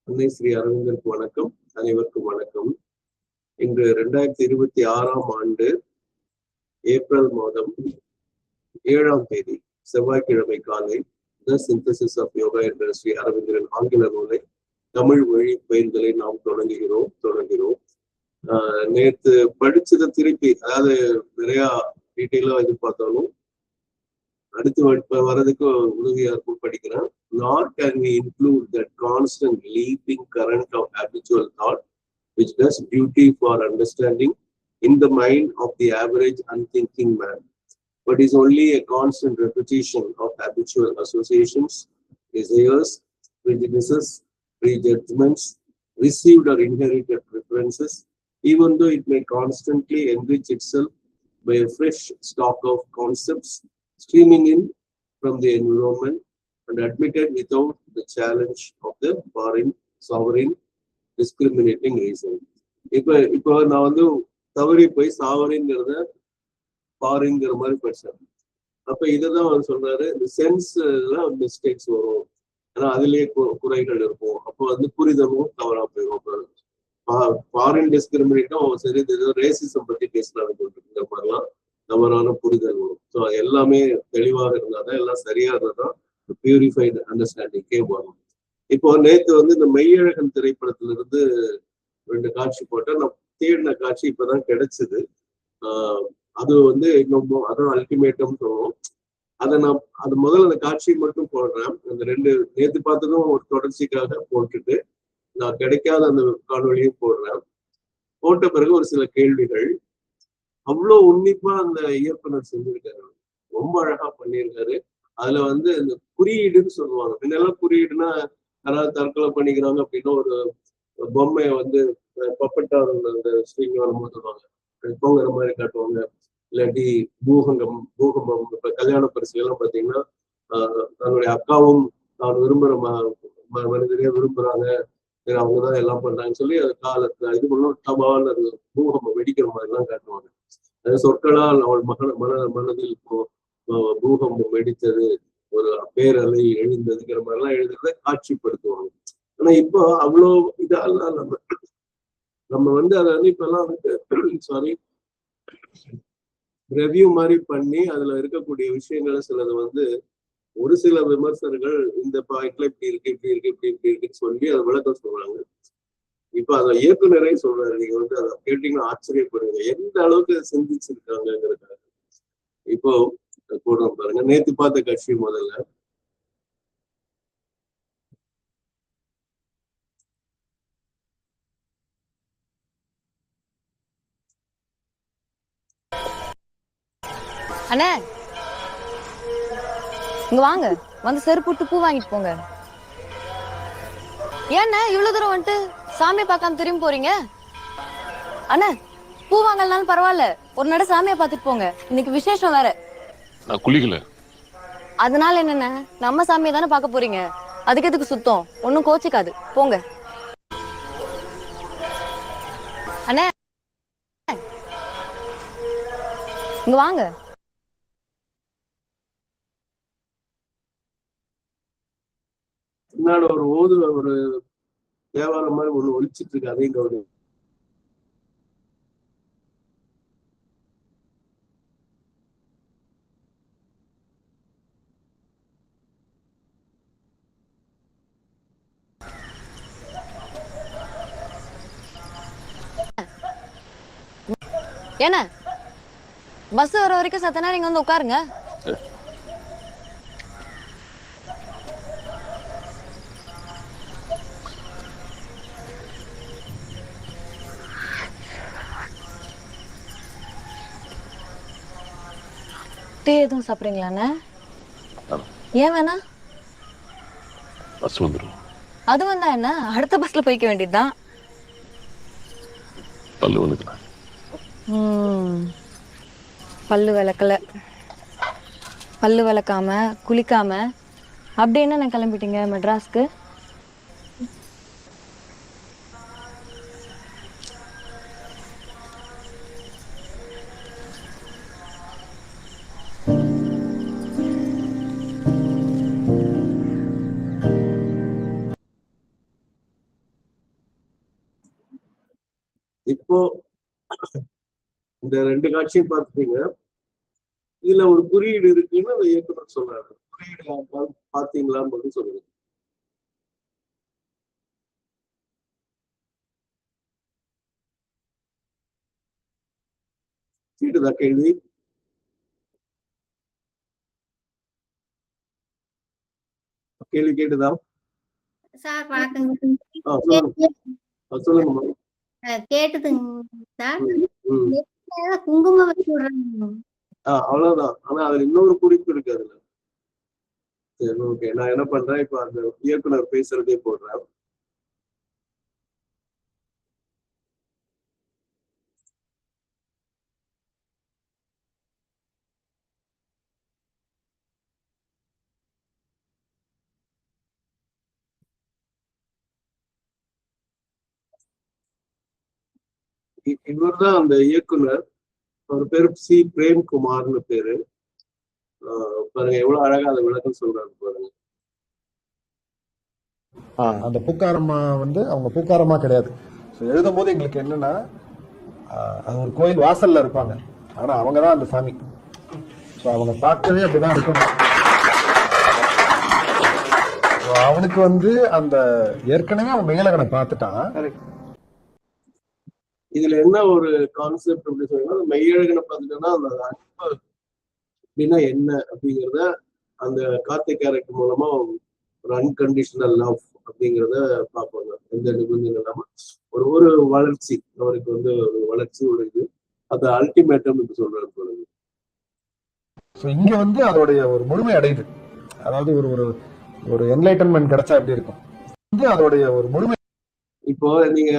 அன்னை ஸ்ரீ அரவிந்தருக்கு வணக்கம். அனைவருக்கும் வணக்கம். இன்று 2026ஆம் ஆண்டு ஏப்ரல் மாதம் 7ஆம் தேதி செவ்வாய்க்கிழமை காலை த சிந்தசிஸ் ஆஃப் யோகா என்ற ஸ்ரீ அரவிந்தரின் ஆங்கில நூலை தமிழ் மொழி பயிர்களை நாம் தொடங்குகிறோம். நேற்று படிச்சதை திருப்பி, அதாவது நிறைய டீட்டெயிலா எதிர்பார்த்தாலும் அடுத்து வர்றதுக்கு உதவியா இருக்கும் படிக்கிறேன். Nor can we include that constant leaping current of habitual thought which does duty for understanding in the mind of the average unthinking man, but is only a constant repetition of habitual associations, desires, prejudices, prejudgments, received or inherited preferences, even though it may constantly enrich itself by a fresh stock of concepts streaming in from the environment and admitted without the challenge of the sovereign discriminating reason. இப்போ நான் வந்து தவறி போய் சாவரிங்கிறத பாருங்கிற மாதிரி படிச்சேன். அப்ப இதுதான் அவர் சொல்றாரு, இந்த சென்ஸ்ல மிஸ்டேக்ஸ் வரும், ஏன்னா அதுலயே குறைகள் இருக்கும். அப்போ வந்து புரிதலும் தவறா போயிடும். ஃபாரின் டிஸ்கிரிமினேட்டும் சரி, ஏதோ ரேசிசம் பத்தி பேசலாம்னு இந்த மாதிரிலாம் தவறான புரிதல் வரும். ஸோ எல்லாமே தெளிவாக இருந்தாதான், எல்லாம் சரியா இருந்தாதான் பியூரிஃபைடு அண்டர்ஸ்டாண்டிங்கே வரும். இப்போ நேற்று வந்து இந்த மெய்யழகன் திரைப்படத்துல இருந்து 2 காட்சி போட்டேன். நான் தேடின காட்சி இப்பதான் கிடைச்சது. அது வந்து இன்னும் அதான் அல்டிமேட்டம் சொல்லுவோம். அது முதல்ல அந்த காட்சியை மட்டும் போடுறேன். அந்த 2 நேற்று பார்த்ததும் ஒரு தொடர்ச்சிக்காக போட்டுட்டு நான் கிடைக்காத அந்த காணொலியும் போடுறேன். போட்ட பிறகு ஒரு சில கேள்விகள். அவ்வளோ உன்னிப்பா அந்த இயக்குனர் செஞ்சிருக்காரு, ரொம்ப அழகா பண்ணியிருக்காரு. அதுல வந்து இந்த குறியீடுன்னு சொல்லுவாங்க. முன்னெல்லாம் குறியீடுனா யாராவது தற்கொலை பண்ணிக்கிறாங்க அப்படின்னா ஒரு பொம்மையை வந்து பப்பட்டா அந்த ஸ்ட்ரிங் வரும்போது சொல்லுவாங்க, தூங்குற மாதிரி காட்டுவாங்க. இல்லாட்டி பூகம்பம் இப்ப கல்யாண பரிசு எல்லாம் பாத்தீங்கன்னா தன்னுடைய அக்காவும் தான் விரும்புற மனிதரையே விரும்புறாங்க, அவங்கதான் எல்லாம் பண்றாங்கன்னு சொல்லி அது காலத்துல இது பண்ணும், டபால் அது பூகம்பம் வெடிக்கிற மாதிரி எல்லாம் காட்டுவாங்க. சொற்களால் அவள் மனதில் பூகம்பம் வெடித்தது, ஒரு பேரலை எழுந்ததுங்கிற மாதிரிலாம் எழுதுறத காட்சிப்படுத்துவாங்க. ஆனா இப்போ அவ்வளோ இதெல்லாம் நம்ம வந்து அதை வந்து இப்ப எல்லாம் வந்து ரெவ்யூ மாதிரி பண்ணி அதுல இருக்கக்கூடிய விஷயங்களை சிலது வந்து ஒரு சில விமர்சகர்கள் இந்த பாயிண்ட்ல இப்படி இருக்குன்னு சொல்லி அதை விளக்கம் சொல்றாங்க. இப்ப அதை இயக்குனரே சொல்றாரு, நீங்க வந்து அதை கேட்டீங்கன்னா ஆச்சரியப்படுவீங்க எந்த அளவுக்கு சிந்திச்சிருக்காங்கிறதுக்காக. இப்போ போடுறோம் பாருங்க, நேத்து பார்த்த காட்சி முதல்ல. அண்ணே இங்க வாங்க, வந்து செருப்பு விட்டு பூ வாங்கிட்டு போங்க. ஏண்ணே இவ்வளவு தூரம் வந்துட்டு சாமியை பார்க்காம திரும்பி போறீங்க? அண்ணா பூ வாங்கலனாலும் பரவாயில்ல, ஒரு நட சாமியை பார்த்துட்டு போங்க, இன்னைக்கு விசேஷம் வேற. நான் குளிக்கல. அதனால என்னண்ணே, நம்ம சாமியை தானே பார்க்க போறீங்க, அதுக்கு எதுக்கு சுத்தம்? ஒன்னும் கோச்சிக்காது, போங்க. அண்ணே இங்க வாங்க. பின்னாடி ஒரு தேவாரம் மாதிரி ஒண்ணு ஒழிச்சிட்டு இருக்கு, அதையும் கவனி. என்ன பஸ் வர வரைக்கும் சத்த நேரம் இங்க வந்து உட்காருங்க. டீ எதுவும் சாப்பிடுறீங்களாண்ணே? ஏன் வேணா? பஸ் வந்துடும். அது வந்தா என்ன, அடுத்த பஸ்ல போய்க்க வேண்டியதுதான். பல்லு வந்துக்கலாம். பல்லு விளக்கல, பல்லு விளக்காம குளிக்காம அப்படி என்ன கிளம்பிட்டீங்க மெட்ராஸ்க்கு? இப்போ இந்த 2 காட்சியும் பார்த்துட்டீங்க. இதுல ஒரு குறியீடு இருக்குன்னு அந்த இயக்குனர் சொல்றாரு. குறியீடு பாத்தீங்களான்னு மட்டும் சொல்லுங்க. கேட்டுதா கேள்வி? கேள்வி கேட்டுதா? சார் வணக்கங்க. சொல்லுங்கம்மா. கேட்டுதுங்க சார். ம். குங்குமம் வச்சு விடுறாங்க. அவ்வளவுதான். ஆனா அதுல இன்னொரு குறிப்பு இருக்கு அதுல. சரி, ஓகே. நான் என்ன பண்றேன், இப்ப அந்த இயக்குனர் பேசுறதே போடுறேன். இவர் தான் அந்த இயக்குனர். அவர் பேரு சி பிரேம்குமார்னு பேரு. பாருங்க எவ்வளவு அழகா அந்த விளக்கம் சொல்றாரு பாருங்க. அந்த பூக்காரம்மா வந்து அவங்க பூக்காரம்மா கிடையாது. எழுதும் போது எங்களுக்கு என்னன்னா, அது ஒரு கோயில் வாசல்ல இருப்பாங்க, ஆனா அவங்கதான் அந்த சாமி. அவங்க பார்க்கவே அப்படிதான் இருக்கும். அவனுக்கு வந்து அந்த ஏற்கனவே அவன் மேலகனை பார்த்துட்டான். இதுல என்ன ஒரு கான்செப்ட் அப்படி சொன்னா, மெய்யழகனை பார்த்துட்டோம்னா அந்த அன்பு அப்படின்னா என்ன அப்படிங்கிறத அந்த கார்த்திக் கேரக்டர் மூலமா ஒரு அன்கண்டிஷனல் லவ் அப்படிங்கிறத பார்ப்பாங்க. எந்த நிபந்தனை இல்லாம ஒரு வளர்ச்சி, அவருக்கு வந்து ஒரு வளர்ச்சி, ஒரு இது, அது அல்டிமேட்டம் என்று சொல்றாரு பாருங்க. இங்க வந்து அதோடைய ஒரு முழுமை அடையுது. அதாவது ஒரு ஒரு ஒரு என்லைட்டன்மெண்ட் கிடைச்சா எப்படி இருக்கும், அதோடைய ஒரு முழுமை. இப்போ நீங்க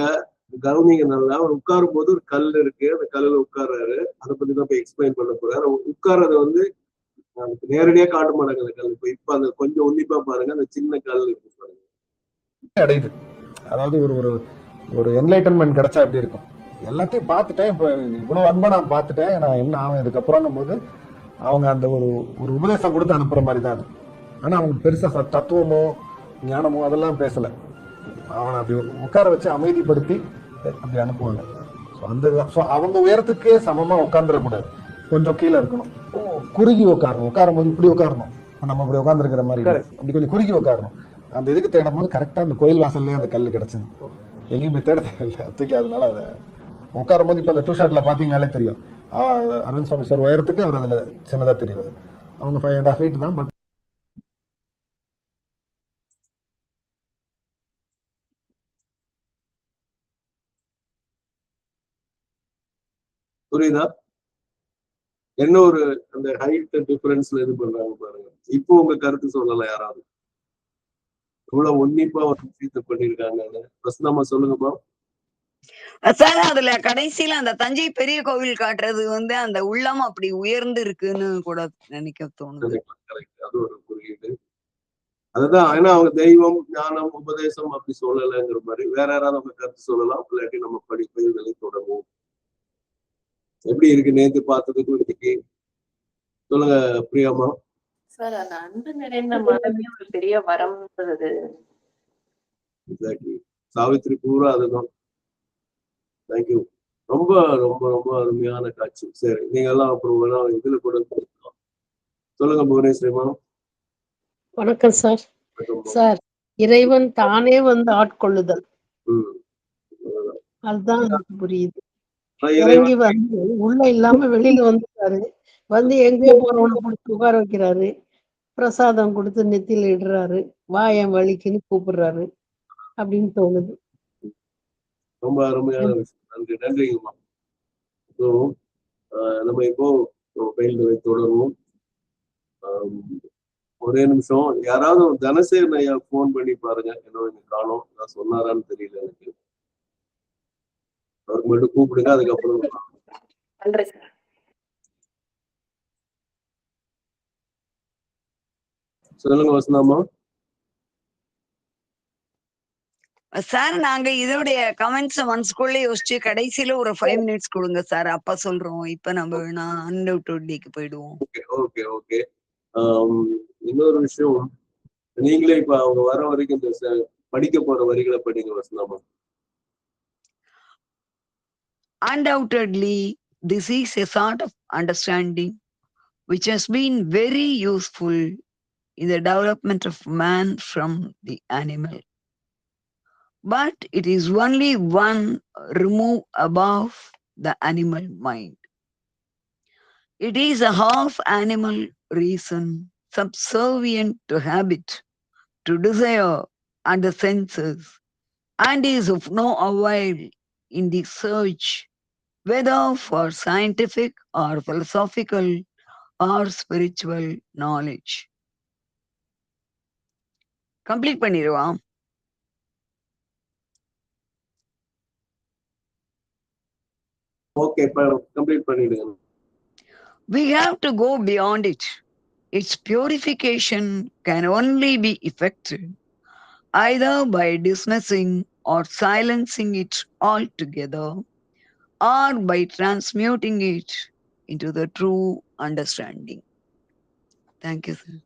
கவனிங்க நல்லா, அவர் உட்காரும் போது ஒரு கல் இருக்கு, அந்த கல்லுல உட்கார்றாரு. அதை பத்தி தான் இப்ப எக்ஸ்பிளைன் பண்ண போறாரு. உட்கார்றத வந்து நேரடியா காட்ட மாட்டாங்க அந்த கல். இப்ப அந்த கொஞ்சம் உன்னிப்பா பாருங்க, அந்த சின்ன கல் இருக்கு பாருங்க, அடையுது. அதாவது ஒரு ஒரு ஒரு என்லைட்டன்மெண்ட் கிடைச்சா எப்படி இருக்கும். எல்லாத்தையும் பார்த்துட்டேன், இப்ப இவ்வளவு அன்பா நான் பார்த்துட்டேன், நான் என்ன ஆகும் இதுக்கப்புறம் போது அவங்க அந்த ஒரு ஒரு உபதேசம் கொடுத்து அனுப்புற மாதிரி தான் அது. ஆனா அவங்க பெருசா தத்துவமோ ஞானமோ அதெல்லாம் பேசல. அவனை அப்படி உட்கார வச்சு அமைதிப்படுத்தி அப்படி அனுப்புவாங்க. அந்த அவங்க உயரத்துக்கே சமமா உட்கார்ந்துடக்கூடாது, கொஞ்சம் கீழே இருக்கணும். குறுகி உட்காரணும். உட்காரும் போது இப்படி உட்காரணும், நம்ம இப்படி உட்கார்ந்துருக்கிற மாதிரி அப்படி கொஞ்சம் குறுகி உட்காரணும். அந்த இதுக்கு தேடும் போது கரெக்டா அந்த கோயில் வாசல்லே அந்த கல் கிடைச்சது. எங்கேயுமே தேட தேவையில்லை தூக்கி. அதனால அதை உட்காரும் போது இப்ப அந்த டூ ஷாட்ல பாத்தீங்கன்னாலே தெரியும், அரவிந்த் சுவாமி சார் உயரத்துக்கு அவர் அதுல சின்னதா தெரியுது. அவங்க 5.5 feet தான். பட் புரியுதா? என்ன ஒரு அந்த ஹைட் டிஃபரன்ஸ்ல இது பண்றாங்க பாருங்க. இப்போ உங்க கருத்து சொல்லலாம் யாராவது, இவ்வளவு உன்னிப்பா ஒரு விஷயத்தை பண்ணிருக்காங்கன்னு. பிரசனமா சொல்லுங்கப்பா. சார் அதுல கடைசியில அந்த தஞ்சை பெரிய கோவில் காட்டுறது வந்து அந்த உள்ளம் அப்படி உயர்ந்து இருக்குன்னு கூட நினைக்க தோணுது. அது ஒரு குறியீடு. அதுதான். ஏன்னா அவங்க தெய்வம், ஞானம், உபதேசம் அப்படி சொல்லலைங்கிற மாதிரி. வேற யாராவது அவங்க கருத்து சொல்லலாம், இல்லாட்டி நம்ம படிப்பை தொடங்குவோம். எப்படி இருக்கு நேத்து பார்த்ததுக்கு இன்னைக்கு? சொல்லுங்க பிரியாமா. சார் அந்த அன்பு நிறைந்த மனமே ஒரு பெரிய வரம்ன்றது. எக்ஸாக்ட்லி. சாவித்ரி பூரா அதுதான். தேங்க்யூ. ரொம்ப ரொம்ப ரொம்ப அருமையான காட்சி. சரி, நீங்க எல்லாம் அப்புறம் வேணா இதுல கூட சொல்லுங்க புவனேஸ்வரிமா. வணக்கம் சார். சார், இறைவன் தானே வந்து ஆட்கொள்ளுதல், அதுதான் எனக்கு புரியுது. இறங்கி வந்து உள்ள இல்லாம வெளியில வந்துட்டாரு. வந்து எங்கேயோ போறவனை பிடிச்சி உட்கார வைக்கிறாரு, பிரசாதம் கொடுத்து நெத்தியில இடுறாரு, வா என் வலிக்குன்னு கூப்பிடுறாரு அப்படின்னு தோணுது. ரொம்ப அருமையான விஷயம். நன்றி, நன்றிங்கம்மா. நம்ம இப்போ பயில்களை தொடருவோம். ஒரே நிமிஷம், யாராவது தனசேகரன் ஐயா போன் பண்ணி பாருங்க, என்ன காணோம், நான் சொன்னாரான்னு தெரியல எனக்கு. அவருக்கு மட்டும் கூப்பிடுங்க, அதுக்கப்புறம் நன்றி சார். சொல்லுங்க வசந்தாமா. சார் நாங்க இதோடைய கமெண்ட்ஸ் மனசுக்குள்ள யோசிச்சு கடைசியில ஒரு 5 minutes கொடுங்க சார், அப்ப சொல்றோம். இப்ப நம்ம அன்அவுட்டோடிக்கு போயிடுவோம். Okay okay. இன்னொரு விஷயம், நீங்களே இப்ப அவங்க வர வரைக்கும் இந்த படிக்க போற வரிகளை படிங்க வசந்தாமா. Undoubtedly, this is a sort of understanding which has been very useful in the development of man from the animal. But it is only one remove above the animal mind. It is a half animal reason, subservient to habit, to desire and the senses, and is of no avail in the search, whether for scientific or philosophical or spiritual knowledge. Complete பண்ணிடுவான். Okay, complete பண்ணிடுங்க. We have to go beyond it. Its purification can only be effected either by dismissing or silencing it altogether, or by transmuting it into the true understanding. Thank you, sir.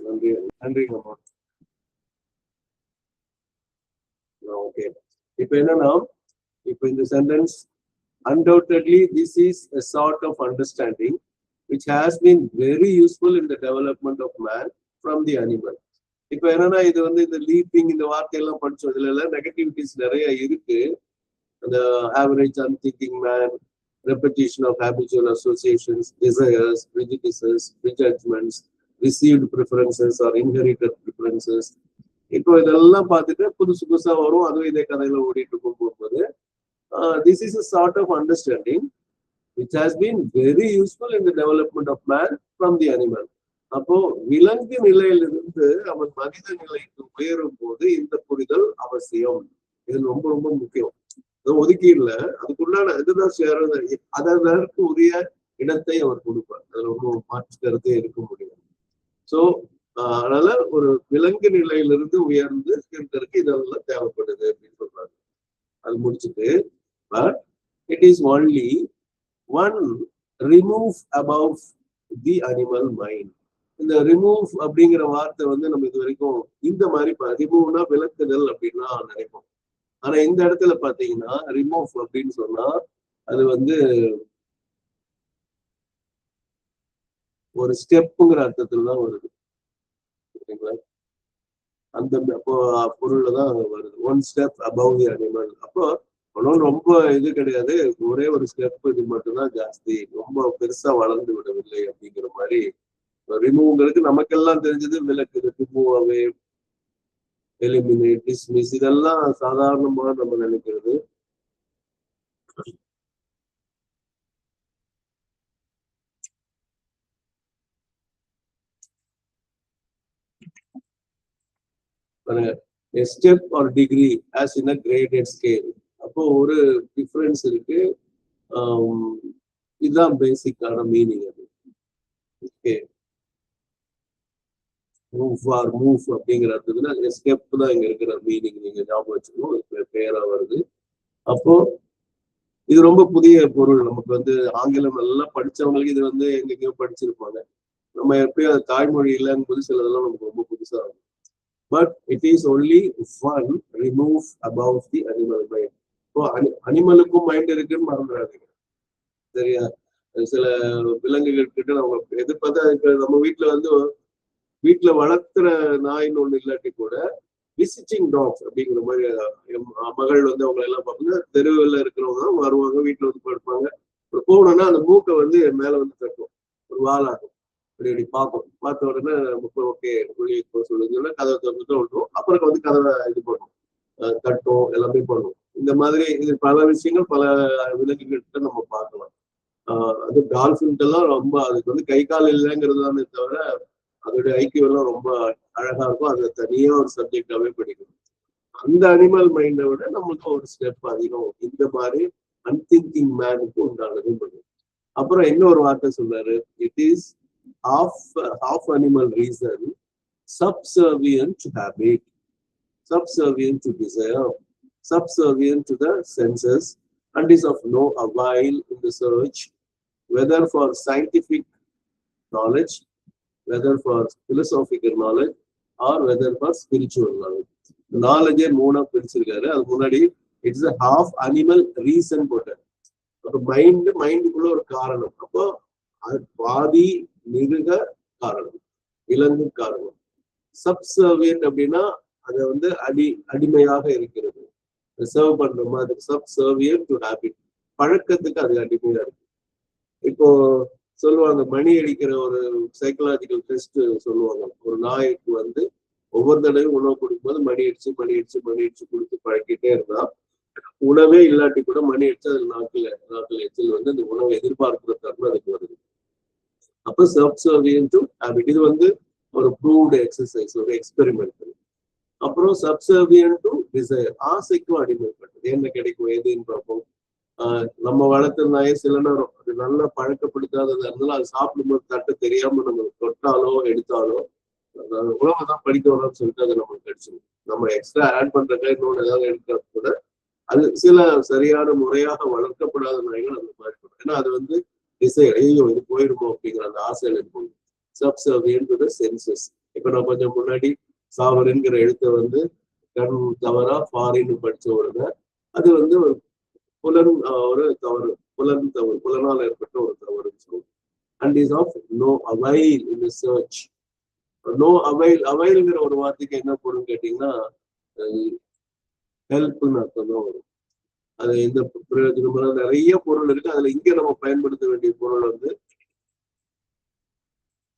நன்றி, நன்றிங்கம்மா. Okay, இப்போ என்னன்னா, இப்போ இந்த sentence undoubtedly this is a sort of understanding which has been very useful in the development of man from the animal. இப்போ என்னன்னா, இது வந்து இந்த லீப்பிங் இந்த வார்த்தையெல்லாம் படிச்சோம், இதுல எல்லாம் நெகட்டிவிட்டிஸ் நிறைய இருக்கு. அந்த average unthinking man, repetition of habitual associations, desires, prejudices, prejudgments, received preferences or inherited preferences. இப்போ இதெல்லாம் பார்த்துட்டு புதுசு புதுசா வரும், அதுவும் இதே கதையில ஓடிட்டு இருக்கும் போகும்போது this is a sort of understanding which has been very useful in the development of man from the animal. அப்போ விலங்கு நிலையிலிருந்து அவன் மனித நிலைக்கு உயரும் போது இந்த புரிதல் அவசியம். இது ரொம்ப ரொம்ப முக்கியம். ஒதுக்கீடுல அதுக்குள்ளான இதுதான் அதற்கு உரிய இடத்தை அவர் கொடுப்பார். அதுல ரொம்ப மாற்று கருத்தே இருக்க முடியும். சோ அதனால ஒரு விலங்கு நிலையிலிருந்து உயர்ந்து இருக்கிறதுக்கு இதெல்லாம் தேவைப்படுது அப்படின்னு சொல்றாரு. அது முடிச்சுட்டு, but it is only one remove above the animal mind. இந்த ரிமூவ் அப்படிங்கிற வார்த்தை வந்து நம்ம இது வரைக்கும் இந்த மாதிரி ரிமூவ்னா விலக்குதல் அப்படின்னா நினைப்போம். ஆனா இந்த இடத்துல பாத்தீங்கன்னா ரிமூவ் அப்படின்னு சொன்னா அது வந்து ஒரு ஸ்டெப்புங்கிற அர்த்தத்துல தான் வருது. ஓகேங்களா? அந்த பொருள்ல தான் வருது. ஒன் ஸ்டெப் அபவ் தி அனிமல். அப்போ ஒன்றும் ரொம்ப இது கிடையாது, ஒரே ஒரு ஸ்டெப் இது மட்டும்தான் ஜாஸ்தி, ரொம்ப பெருசா வளர்ந்து விடவில்லை அப்படிங்கிற மாதிரி. ரிமூவ்ங்கிறது நமக்கெல்லாம் தெரிஞ்சது விலக்கு, ரிமூவ் அவே, எலிமினேட், டிஸ்மிஸ், இதெல்லாம் சாதாரணமா நம்ம நினைக்கிறது. A step or degree as in a graded scale. அப்போ ஒரு டிஃபரன்ஸ் இருக்கு. இதுதான் பேசிக்கான மீனிங். அது ஓகே, மூவ் அப்படிங்கிற அர்த்தத்துல ஸ்டெப் தான் இங்க இருக்கிற மீனிங். நீங்க ஞாபகம் வச்சுக்கணும், பேரா வருது. அப்போ இது ரொம்ப புதிய பொருள். நமக்கு வந்து ஆங்கிலம் நல்லா படிச்சவங்களுக்கு இது வந்து எங்கெங்கயோ படிச்சிருப்பாங்க. நம்ம எப்பயும் அது தாய்மொழி இல்லைன்னு போது சிலதெல்லாம் நமக்கு ரொம்ப புதுசா இருக்கும். But it is only one remove above the animal mind. இப்போ அனிமலுக்கும் மைண்ட் இருக்குன்னு மறந்துடாதீங்க, சரியா? சில விலங்குகள் கிட்ட நம்ம எதிர்பார்த்தா நம்ம வீட்டுல வளர்த்துற நாயின்னு ஒண்ணு இல்லாட்டி கூட விசிட்டிங் டாக்ஸ் அப்படிங்கிற மாதிரி மகள் வந்து அவங்க எல்லாம் பார்த்தீங்கன்னா தெருவில் இருக்கிறவங்க வருவாங்க, வீட்டுல வந்து படுப்பாங்க. போகணும்னா அந்த மூக்கை வந்து மேல வந்து தட்டும், ஒரு வாலாகும், அப்படி பார்ப்போம். பார்த்த உடனே ஓகே வெளியே சொல்லுங்கன்னா கதவை திறந்துட்டு விட்டுரும். அப்புறம் வந்து கதவை இது பண்ணும், தட்டும், எல்லாமே பண்ணும். இந்த மாதிரி இது பல விஷயங்கள் பல விலங்குகிட்ட நம்ம பார்க்கலாம். அது டால்ஃபின்ட்டு எல்லாம் ரொம்ப அதுக்கு வந்து கை கால் இல்லைங்கிறது தானே தவிர அதோடைய ஐக்கியம் எல்லாம் ரொம்ப அழகா இருக்கும். அதை தனியா ஒரு சப்ஜெக்டாவே படிக்கணும். அந்த அனிமல் மைண்டை விட நமக்கு ஒரு ஸ்டெப் அதிகம் இந்த மாதிரி அன்திங்கிங் மேனுக்கு உண்டானது பண்ணும். அப்புறம் இன்னொரு வார்த்தை சொல்றாரு, it is half animal reason, subservient to habit, subservient to desire, subservient to the senses, and is of no avail in the search, whether for scientific knowledge, whether for philosophical knowledge, or whether for spiritual knowledge. நாலேஜே மூணா பிரிச்சிருக்காரு. அது முன்னாடி it's a half animal reason போட்டார். அப்ப மைண்டுக்குள்ள ஒரு காரணம், அப்போ அது பாதி மிருக காரணம், விலங்கு காரணம். சப்சர்வியன்ட் அப்படின்னா அதை வந்து அடிமையாக இருக்கிறது, சர்வ் பண்ற மாதிரி. சப்சர்வியன்ட் டு ஹேபிட், பழக்கத்துக்கு அது அடிமையா இருக்கு. இப்போ சொல்லுவாங்க, மணி அடிக்கிற ஒரு சைக்கலாஜிக்கல் டெஸ்ட் சொல்லுவாங்க. ஒரு நாய்க்கு வந்து ஒவ்வொரு தடவையும் உணவு கொடுக்கும்போது மணி அடிச்சு கொடுத்து பழக்கிட்டே இருந்தா, உணவே இல்லாட்டி கூட மணி அடிச்சு அதுல நாக்குல எச்சில் வந்து அந்த உணவை எதிர்பார்க்கிற தருணம் அதுக்கு வருது. அப்ப சப்சர்வியன்ட் டு ஹேபிட், இது வந்து ஒரு ப்ரூவ்டு எக்ஸசைஸ், ஒரு எக்ஸ்பெரிமெண்ட். அப்புறம் சப்சர்வியன்ட் டு டிசைர், ஆசைக்கும் அடிமைப்பட்டது. என்ன கிடைக்கும் எதுன்னு பார்ப்போம். நம்ம வளர்த்திருந்தாயே சில நேரம் அது நல்லா பழக்கப்படுத்தாததா இருந்தாலும் அது சாப்பிடும்போது தட்டு தெரியாம நம்ம தொட்டாலோ எடுத்தாலோ உணவை தான் படிக்க வரோம்னு சொல்லிட்டு அது நம்மளுக்கு கிடைச்சிடும். நம்ம எக்ஸ்ட்ரா ஆட் பண்றதுக்கு இன்னொன்று ஏதாவது எடுக்கிறது கூட அது சில சரியான முறையாக வளர்க்கப்படாத நாய்கள் அந்த மாதிரி இருக்கும். ஏன்னா அது வந்து டிசைர், ஐயோ இது போயிடுமோ அப்படிங்கிற அந்த ஆசையில இருக்கும். Subservient senses. இப்ப நான் கொஞ்சம் முன்னாடி சாவரின்கிற எழுத்தை வந்து கண் தவறா ஃபாரின்னு படிச்ச உடனே அது வந்து ஒரு தவறு, புலனால் ஏற்பட்ட ஒரு தவறுன்னு சொல்லுவோம். And is of no avail in church. நோ அவைல்ங்கிற ஒரு வார்த்தைக்கு என்ன பொருள் கேட்டீங்கன்னா ஹெல்ப்னு அர்த்தம் தான் வரும். அது எந்த பிரயோஜனம், நிறைய பொருள் இருக்கு. அதுல இங்க நம்ம பயன்படுத்த வேண்டிய பொருள் வந்து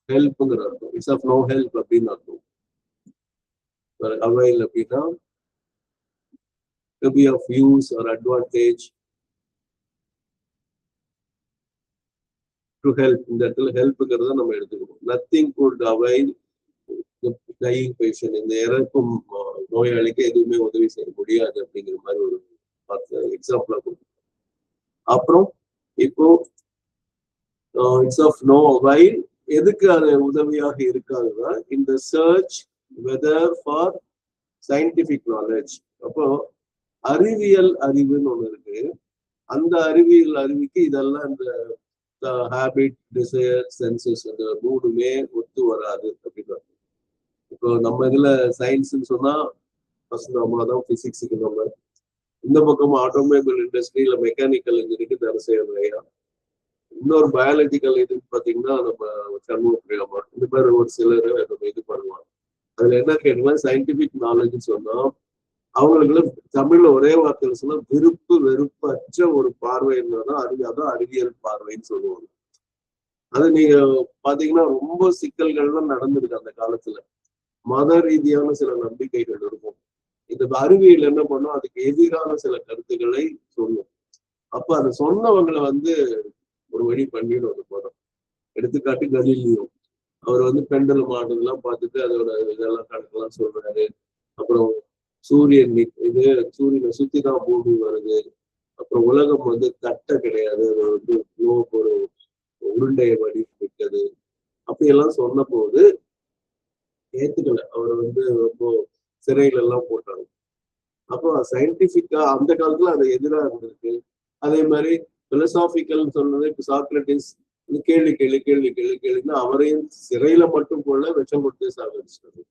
ஹெல்ப்ங்கிற அர்த்தம். இட்ஸ் ஆஃப் நோ ஹெல்ப் அப்படின்னு அர்த்தம். அவைல் அப்படின்னா to be of use or advantage, to help. இந்த இடத்துல ஹெல்ப்ங்கிறத நம்ம எடுத்துக்கணும். Nothing could avail the dying patient. இந்த இறக்கும் நோயாளிக்கு எதுவுமே உதவி செய்ய முடியாது அப்படிங்கிற மாதிரி ஒரு எக்ஸாம்பிளா கொடுக்கும். அப்புறம் இப்போ இட்ஸ் ஆஃப் நோ அவைல், எதுக்கு அது உதவியாக இருக்காதுன்னா இந்த search whether for scientific knowledge. அப்போ அறிவியல் அறிவுன்னு ஒண்ணு இருக்கு. அந்த அறிவியல் அறிவுக்கு இதெல்லாம் இந்த ஹேபிட், டிசைர், சென்சஸ் அந்த மூணுமே ஒத்து வராது அப்படின்னு. இப்போ நம்ம இதுல சயின்ஸ்ன்னு சொன்னா ஃபர்ஸ்ட் நம்ம தான் பிசிக்ஸுக்கு நம்ம, இந்த பக்கம் ஆட்டோமொபைல் இண்டஸ்ட்ரியில மெக்கானிக்கல் இன்ஜினியரிங் தர செய்யறையா, இன்னொரு பயாலஜிக்கல் இதுன்னு பாத்தீங்கன்னா நம்ம சண்முக இந்த மாதிரி ஒரு சிலர் நம்ம இது பண்ணுவாங்க. அதுல என்ன கேட்டீங்கன்னா சயின்டிபிக் நாலேஜ்னு சொன்னா அவங்களுக்கு தமிழ்ல ஒரே வார்த்தையில சொன்னா வெறுப்பற்ற ஒரு பார்வை இருந்தாதான் அதான் அறிவியல் பார்வைன்னு சொல்லுவாங்க. அது நீங்க பாத்தீங்கன்னா ரொம்ப சிக்கல்கள்லாம் நடந்திருக்கு அந்த காலத்துல. மத ரீதியான சில நம்பிக்கைகள் இருக்கும். இந்த அறிவியல் என்ன பண்ணும், அதுக்கு எதிரான சில கருத்துக்களை சொல்லும். அப்ப அதை சொன்னவங்களை வந்து ஒரு வழி பண்ணிடும் அந்த படம். எடுத்துக்காட்டு கலீலியோ, அவர் வந்து பெண்டல் மாடல்லாம் பார்த்துட்டு அதோட இதெல்லாம் கணக்கெல்லாம் சொல்றாரு. அப்புறம் சூரியனை சுத்தி தான் பூமி வருது, அப்புறம் உலகம் வந்து தட்டை கிடையாது, அது வந்து ஒரு உருண்டையை வடிவமைக்கிறது, அப்படியெல்லாம் சொன்ன போது ஏத்துக்கல. அவர் வந்து ரொம்ப சிறையில எல்லாம் போட்டாங்க. அப்போ சயின்டிபிக்கா அந்த காலத்துல அது எதிராக இருந்திருக்கு. அதே மாதிரி பிலசாபிக்கல் சொன்னது இப்ப சாக்ரட்டிஸ் கேள்வின்னா அவரையும் சிறையில மட்டும் போல விஷம் கொடுத்து சாகடிச்சிட்டாரு.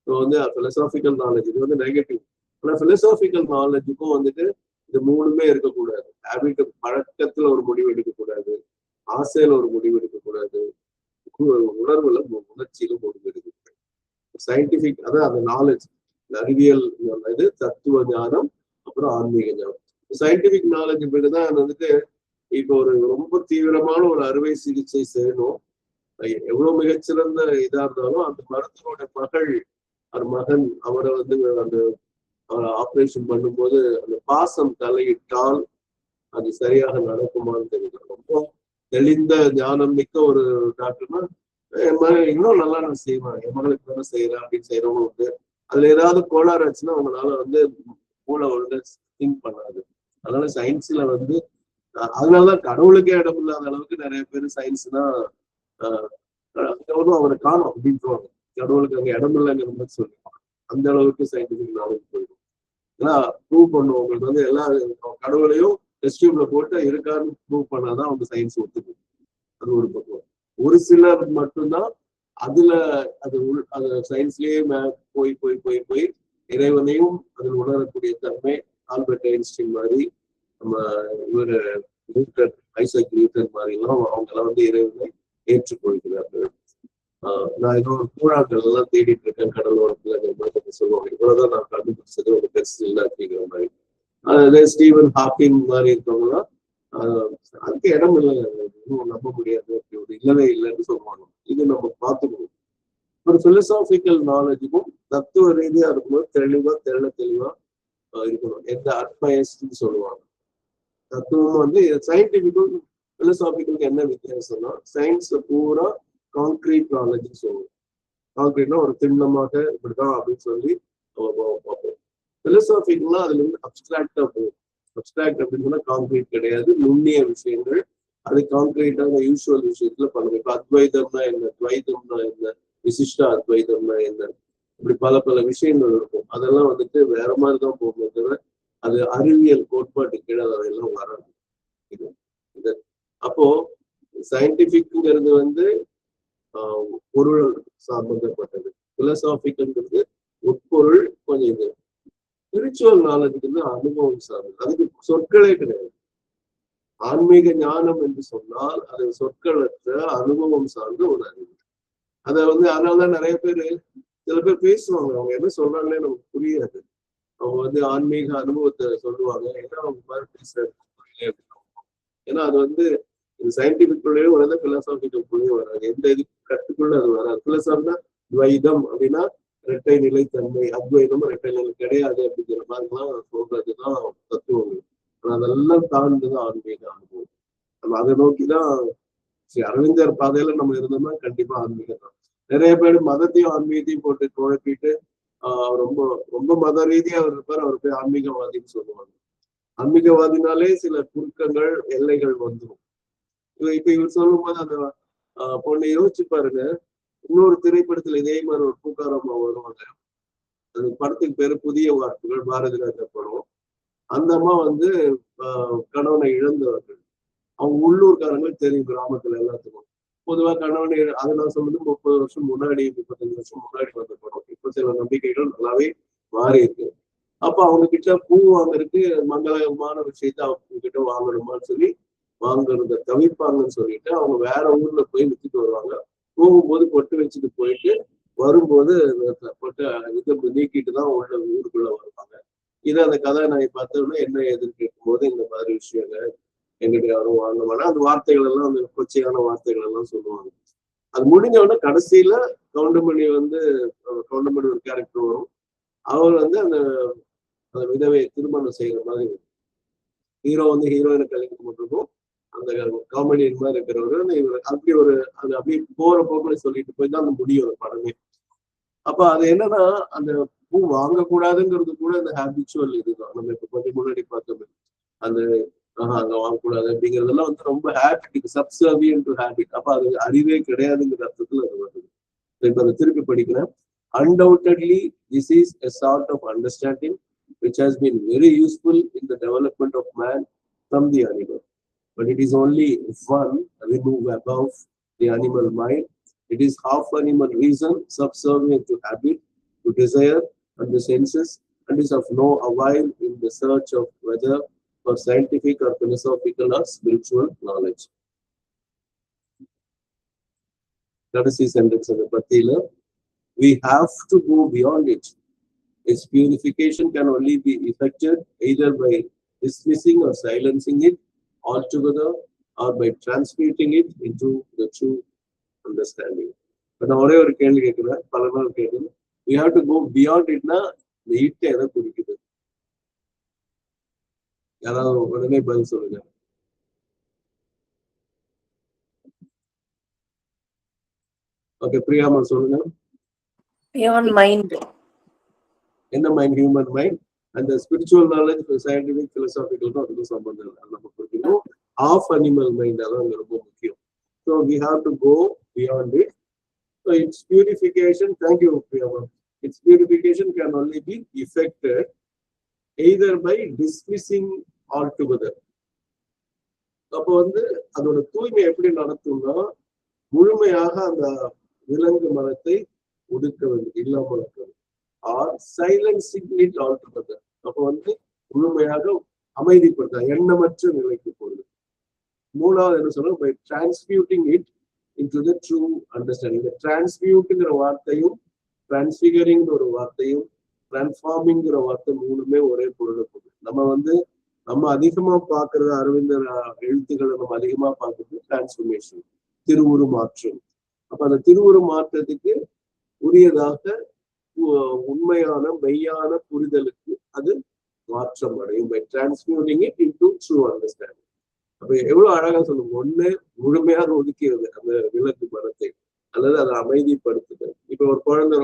ஸோ வந்து பிலசாபிக்கல் நாலேஜ் இது வந்து நெகட்டிவ். ஆனா பிலசாபிக்கல் நாலேஜுக்கும் வந்துட்டு இது மூணுமே இருக்கக்கூடாது. ஹேபிட், பழக்கத்துல ஒரு முடிவு எடுக்கக்கூடாது, ஆசையில ஒரு முடிவு எடுக்கக்கூடாது, உணர்வுல உணர்ச்சியில முடிவு எடுக்கக்கூடாது. சயின்டிபிக் அதான் அந்த நாலேஜ், அறிவியல் இது தத்துவ ஞானம், அப்புறம் ஆன்மீக ஞானம். சயின்டிபிக் நாலேஜ் தான் வந்துட்டு இப்போ ஒரு ரொம்ப தீவிரமான ஒரு அறுவை சிகிச்சை செய்யணும், எவ்வளவு மிகச்சிறந்த இதா இருந்தாலும் அந்த மருத்துவரோட மகன் அவரை வந்து அந்த ஆப்ரேஷன் பண்ணும்போது அந்த பாசம் தலையிட்டால் அது சரியாக நடக்குமான்னு தெரியல. ரொம்ப தெளிந்த ஞானம் மிக்க ஒரு டாக்டர்னா இன்னும் நல்லா நான் செய்வேன், என் மகளுக்கு தானே செய்யறேன் அப்படின்னு செய்யறவங்க உண்டு. அதுல ஏதாவது கோளாறு ஆச்சுன்னா அவங்களால வந்து மூளை வந்து திங்க் பண்ணாது. அதனால சயின்ஸ்ல வந்து அதனாலதான் கடவுளுக்கே இடம் இல்லாத அளவுக்கு நிறைய பேர் சயின்ஸ்னா அவரை காணும் அப்படின்ட்டுவாங்க. கடவுளுக்கு அங்க இடம் இல்லைங்கிற மாதிரி சொல்லுவாங்க. அந்த அளவுக்கு சயின்டிபிக் நாலேஜ் போயிடும். ஏன்னா ப்ரூவ் பண்ணுவோம் வந்து எல்லா கடவுளையும் டெஸ்ட் டியூப்ல போட்டு இருக்கான்னு ப்ரூவ் பண்ணாதான் அவங்க சயின்ஸ் ஒத்துக்கும். அது ஒரு பக்கம். ஒரு சிலர் மட்டும்தான் அதுல அது சயின்ஸ்லயே போய் இறைவனையும் அதில் உணரக்கூடிய தன்மை ஆல்பர்ட் ஐன்ஸ்டீன் மாதிரி, நம்ம இவர் நியூட்டன், ஐசக் நியூட்டன் மாதிரி எல்லாம் அவங்க எல்லாம் வந்து இறைவனை ஏற்றுக்கொள்கிறார்கள். நான் இன்னொரு கூழாக்கள் எல்லாம் தேடிட்டு இருக்கேன் கடலோரத்துல சொல்லுவாங்க. இவ்வளவுதான் நான் கண்டுபிடிச்சது ஒரு பெருசு இல்லை அப்படிங்கிற மாதிரி. அதே ஸ்டீவன் ஹாக்கிங் மாதிரி இருக்கவங்கலாம் அதுக்கு இடம் இல்லை, நம்ப முடியாது, அப்படி ஒரு இல்லவே இல்லைன்னு சொல்லுவாங்க. இது நம்ம பார்த்துக்கணும். ஒரு பிலசாபிக்கல் நாலேஜுக்கும் தத்துவ ரீதியா இருக்கும்போது தெளிவா இருக்கணும். எந்த அட்மைஸ்ன்னு சொல்லுவாங்க. தத்துவம் வந்து சயின்டிபிக்கும் பிலசாபிக்கும் என்ன வித்தியாசம்னா, சயின்ஸ்ல பூரா கான்கிரீட் நாலேஜ் சொல்லுவோம். கான்கிரீட்னா ஒரு திண்ணமாக இப்படிதான் அப்படின்னு சொல்லி பார்ப்போம். பிலசாபிக்னா அதுல இருந்து அப்டிராக்டா போகும். அப்டிராக்ட் அப்படின்னு சொன்னா கான்கிரீட் கிடையாது, நுண்ணிய விஷயங்கள். அது கான்கிரீட்டான யூஸ்வல் விஷயத்துல பண்ணுவோம். இப்ப அத்வைதம்னா என்ன, துவைதம்னா என்ன, விசிஷ்ட அத்வைதம்னா என்ன, இப்படி பல விஷயங்கள் இருக்கும். அதெல்லாம் வந்துட்டு வேற மாதிரிதான் போகும் தவிர அது அறிவியல் கோட்பாட்டு கீழே அதெல்லாம் வராது. இது அப்போ சயின்டிபிக்ங்கிறது வந்து பொருள் சம்பந்தப்பட்டது, பிலசாபிக்ங்கிறது உட்பொருள் கொஞ்சம் இது. ஸ்பிரிச்சுவல் நாலேஜுக்கு வந்து அனுபவம் சார்ந்தது, அதுக்கு சொற்களே கிடையாது. ஆன்மீக ஞானம் என்று சொன்னால் அது சொற்களற்ற அனுபவம் சார்ந்த ஒரு அறிவு. அதை வந்து அதனாலதான் நிறைய பேர் சில பேர் பேசுவாங்க, அவங்க என்ன சொல்றாங்களே நமக்கு புரியாது. அவங்க வந்து ஆன்மீக அனுபவத்தை சொல்லுவாங்க, ஏன்னா அவங்க மாதிரி பேசுறது புரியல அப்படின்னு. ஏன்னா அது வந்து சயின்டிபிக்குள்ளேயும் வராது, பிலசாபிக்குள்ளேயும் வராது, எந்த இது கட்டுக்குள்ள அது வராது. பிலசாபினா துவைதம் அப்படின்னா இரட்டை நிலைத்தன்மை, அத்வைதம் இரட்டை நிலை கிடையாது அப்படிங்கிற மாதிரிலாம் சொல்றதுதான் தத்துவங்கள். அதெல்லாம் தாழ்ந்துதான் ஆன்மீக அனுபவம். நம்ம அதை நோக்கிதான் அரவிந்தர் பாதையில நம்ம இருந்தோம்னா கண்டிப்பா ஆன்மீகம் தான். நிறைய பேர் மதத்தையும் ஆன்மீகத்தையும் போட்டு குழப்பிட்டு ரொம்ப ரொம்ப மத ரீதியா அவர் இருப்பார், அவர் போய் ஆன்மீகவாதின்னு சொல்லுவாங்க. ஆன்மீகவாதினாலே சில குறுக்கங்கள் எல்லைகள் வந்துடும். இப்ப இவர் சொல்லும் போது அந்த பொண்ணை யோசிச்சு பாருங்க. இன்னொரு திரைப்படத்துல இதே மாதிரி ஒரு பூக்காரம்மா வருவாங்க. அந்த படத்துக்கு பேரு புதிய வார்ப்புகள், பாரதி ராஜா படம். அந்த அம்மா வந்து கணவனை இழந்தவர்கள். அவங்க உள்ளூர்காரங்களுக்கு தெரியும், கிராமத்துல எல்லாத்துக்கும். பொதுவா கணவனை அதை நான் சொல்றது 30 வருஷம் முன்னாடி, 35 வருஷம் முன்னாடி வந்த படம். இப்ப சில நம்பிக்கைகள் நல்லாவே மாறி இருக்கு. அப்ப அவங்க கிட்ட பூ வாங்குறதுக்கு மங்களகரமான விஷயத்த அவங்க கிட்ட வாங்கணுமான்னு சொல்லி வாங்குறத தவிர்ப்பாங்கன்னு சொல்லிட்டு அவங்க வேற ஊர்ல போய் வித்துட்டு வருவாங்க. போகும்போது பொட்டு வச்சுட்டு போயிட்டு வரும்போது பொட்டு இது நீக்கிட்டு தான் உள்ள ஊருக்குள்ள வருவாங்க. இதை அந்த கதாநாயகி பார்த்தோம்னா என்ன ஏதுன்னு கேட்கும்போது இந்த மாதிரி விஷயங்கள் எங்கிட்ட யாரும் வாங்கமானா அந்த வார்த்தைகள் எல்லாம், அந்த கொச்சையான வார்த்தைகள் எல்லாம் சொல்லுவாங்க. அது முடிஞ்ச உடனே கடைசியில கவுண்டமணி ஒரு கேரக்டர் வரும். அவர் வந்து அந்த விதவை திருமணம் செய்யற மாதிரி ஹீரோ வந்து ஹீரோயினை கல்யாணம் பண்ணிருக்கும். அந்த காமெடியன் மாதிரி இருக்கிறவரு இவர் அப்படி ஒரு அது அப்படியே போற போக்குல சொல்லிட்டு போய் தான் அந்த முடியும் அந்த படமே. அப்ப அது என்னன்னா, அந்த பூ வாங்கக்கூடாதுங்கிறது கூட அந்த ஹேபிச்சுவல் இதுதான். நம்ம இப்ப கொஞ்சம் முன்னாடி பார்த்தோம் அந்த அங்க வாங்கக்கூடாது அப்படிங்கிறதெல்லாம் வந்து ரொம்ப ஹேபிட், சப்சர்வியன்ட் டு ஹேபிட். அப்ப அது அறிவே கிடையாதுங்கிற அர்த்தத்துல அது வருது. இப்ப அதை திருப்பி படிக்கிறேன். Undoubtedly, this is a sort of understanding which has been very useful in the development of man from the animal. But it is only one remove above the animal mind. It is half animal reason, subservient to habit, to desire and the senses, and is of no avail in the search of whether for scientific or philosophical or spiritual knowledge. கடைசி sentence அந்த பத்தியில, we have to go beyond it. Its purification can only be effected either by dismissing or silencing it altogether or by transmuting it into the true understanding. But நான் ஒரே ஒரு கேள்வி கேட்கிறேன், பல நாள் கேட்குறேன். We have to go beyond itனா இந்த இட்டை எதை குறிக்குது? யாராவது உடனே பதில் சொல்லுங்க. ஓகே, பிரியாமா சொல்லுங்க. Human mind. என்ன மைண்ட்? Human mind. அந்த ஸ்பிரிச்சுவல் நாலேஜ், சயின்டிபிக், பிலசாபிக்கல் தான் அதுக்கும் சம்பந்தம் இல்லை. நம்ம புரிஞ்சுக்கணும். ஆஃப் அனிமல் மைண்ட் அதான் அங்க ரொம்ப முக்கியம். So we have to go beyond it. So it's purification, thank you பிரியாமா, it's purification can only be effected either by dismissing altogether. அப்போ வந்து அதோட தூய்மை எப்படி நடத்தும்னா, முழுமையாக அந்த விலங்கு மரத்தை ஒடுக்க வேண்டும், இல்லாமல் இருக்கிறது. Or silencing it altogether. அப்போ வந்து முழுமையாக அமைதிப்படுத்த எண்ணமற்ற நிலைக்கு போகுது. மூணாவது என்ன சொல்றோம், by transmuting it into the true understanding. இந்த டிரான்ஸ்மியூட்டுங்கிற வார்த்தையும் டிரான்ஸ்பிகரிங் ஒரு வார்த்தையும் டிரான்ஸ்ஃபார்மிங்கிற வார்த்தை மூணுமே ஒரே பொருளை போகுது. நம்ம அதிகமா பாக்குறது அரவிந்தர் எழுத்துக்களை நம்ம அதிகமா பார்க்கறது டிரான்ஸ்ஃபர்மேஷன், திருவுரு மாற்றம். அப்ப அந்த திருவுரு மாற்றத்துக்கு உரியதாக உண்மையான மெய்யான புரிதலுக்கு அது மாற்றம் அடையும். By transmuting it into true understanding. அப்ப எவ்வளவு அழகா சொல்லுங்க, ஒண்ணு முழுமையாக ஒதுக்கிறது அந்த விளக்கு மரத்தை, அல்லது அதை அமைதிப்படுத்துதல். இப்ப ஒரு குழந்தை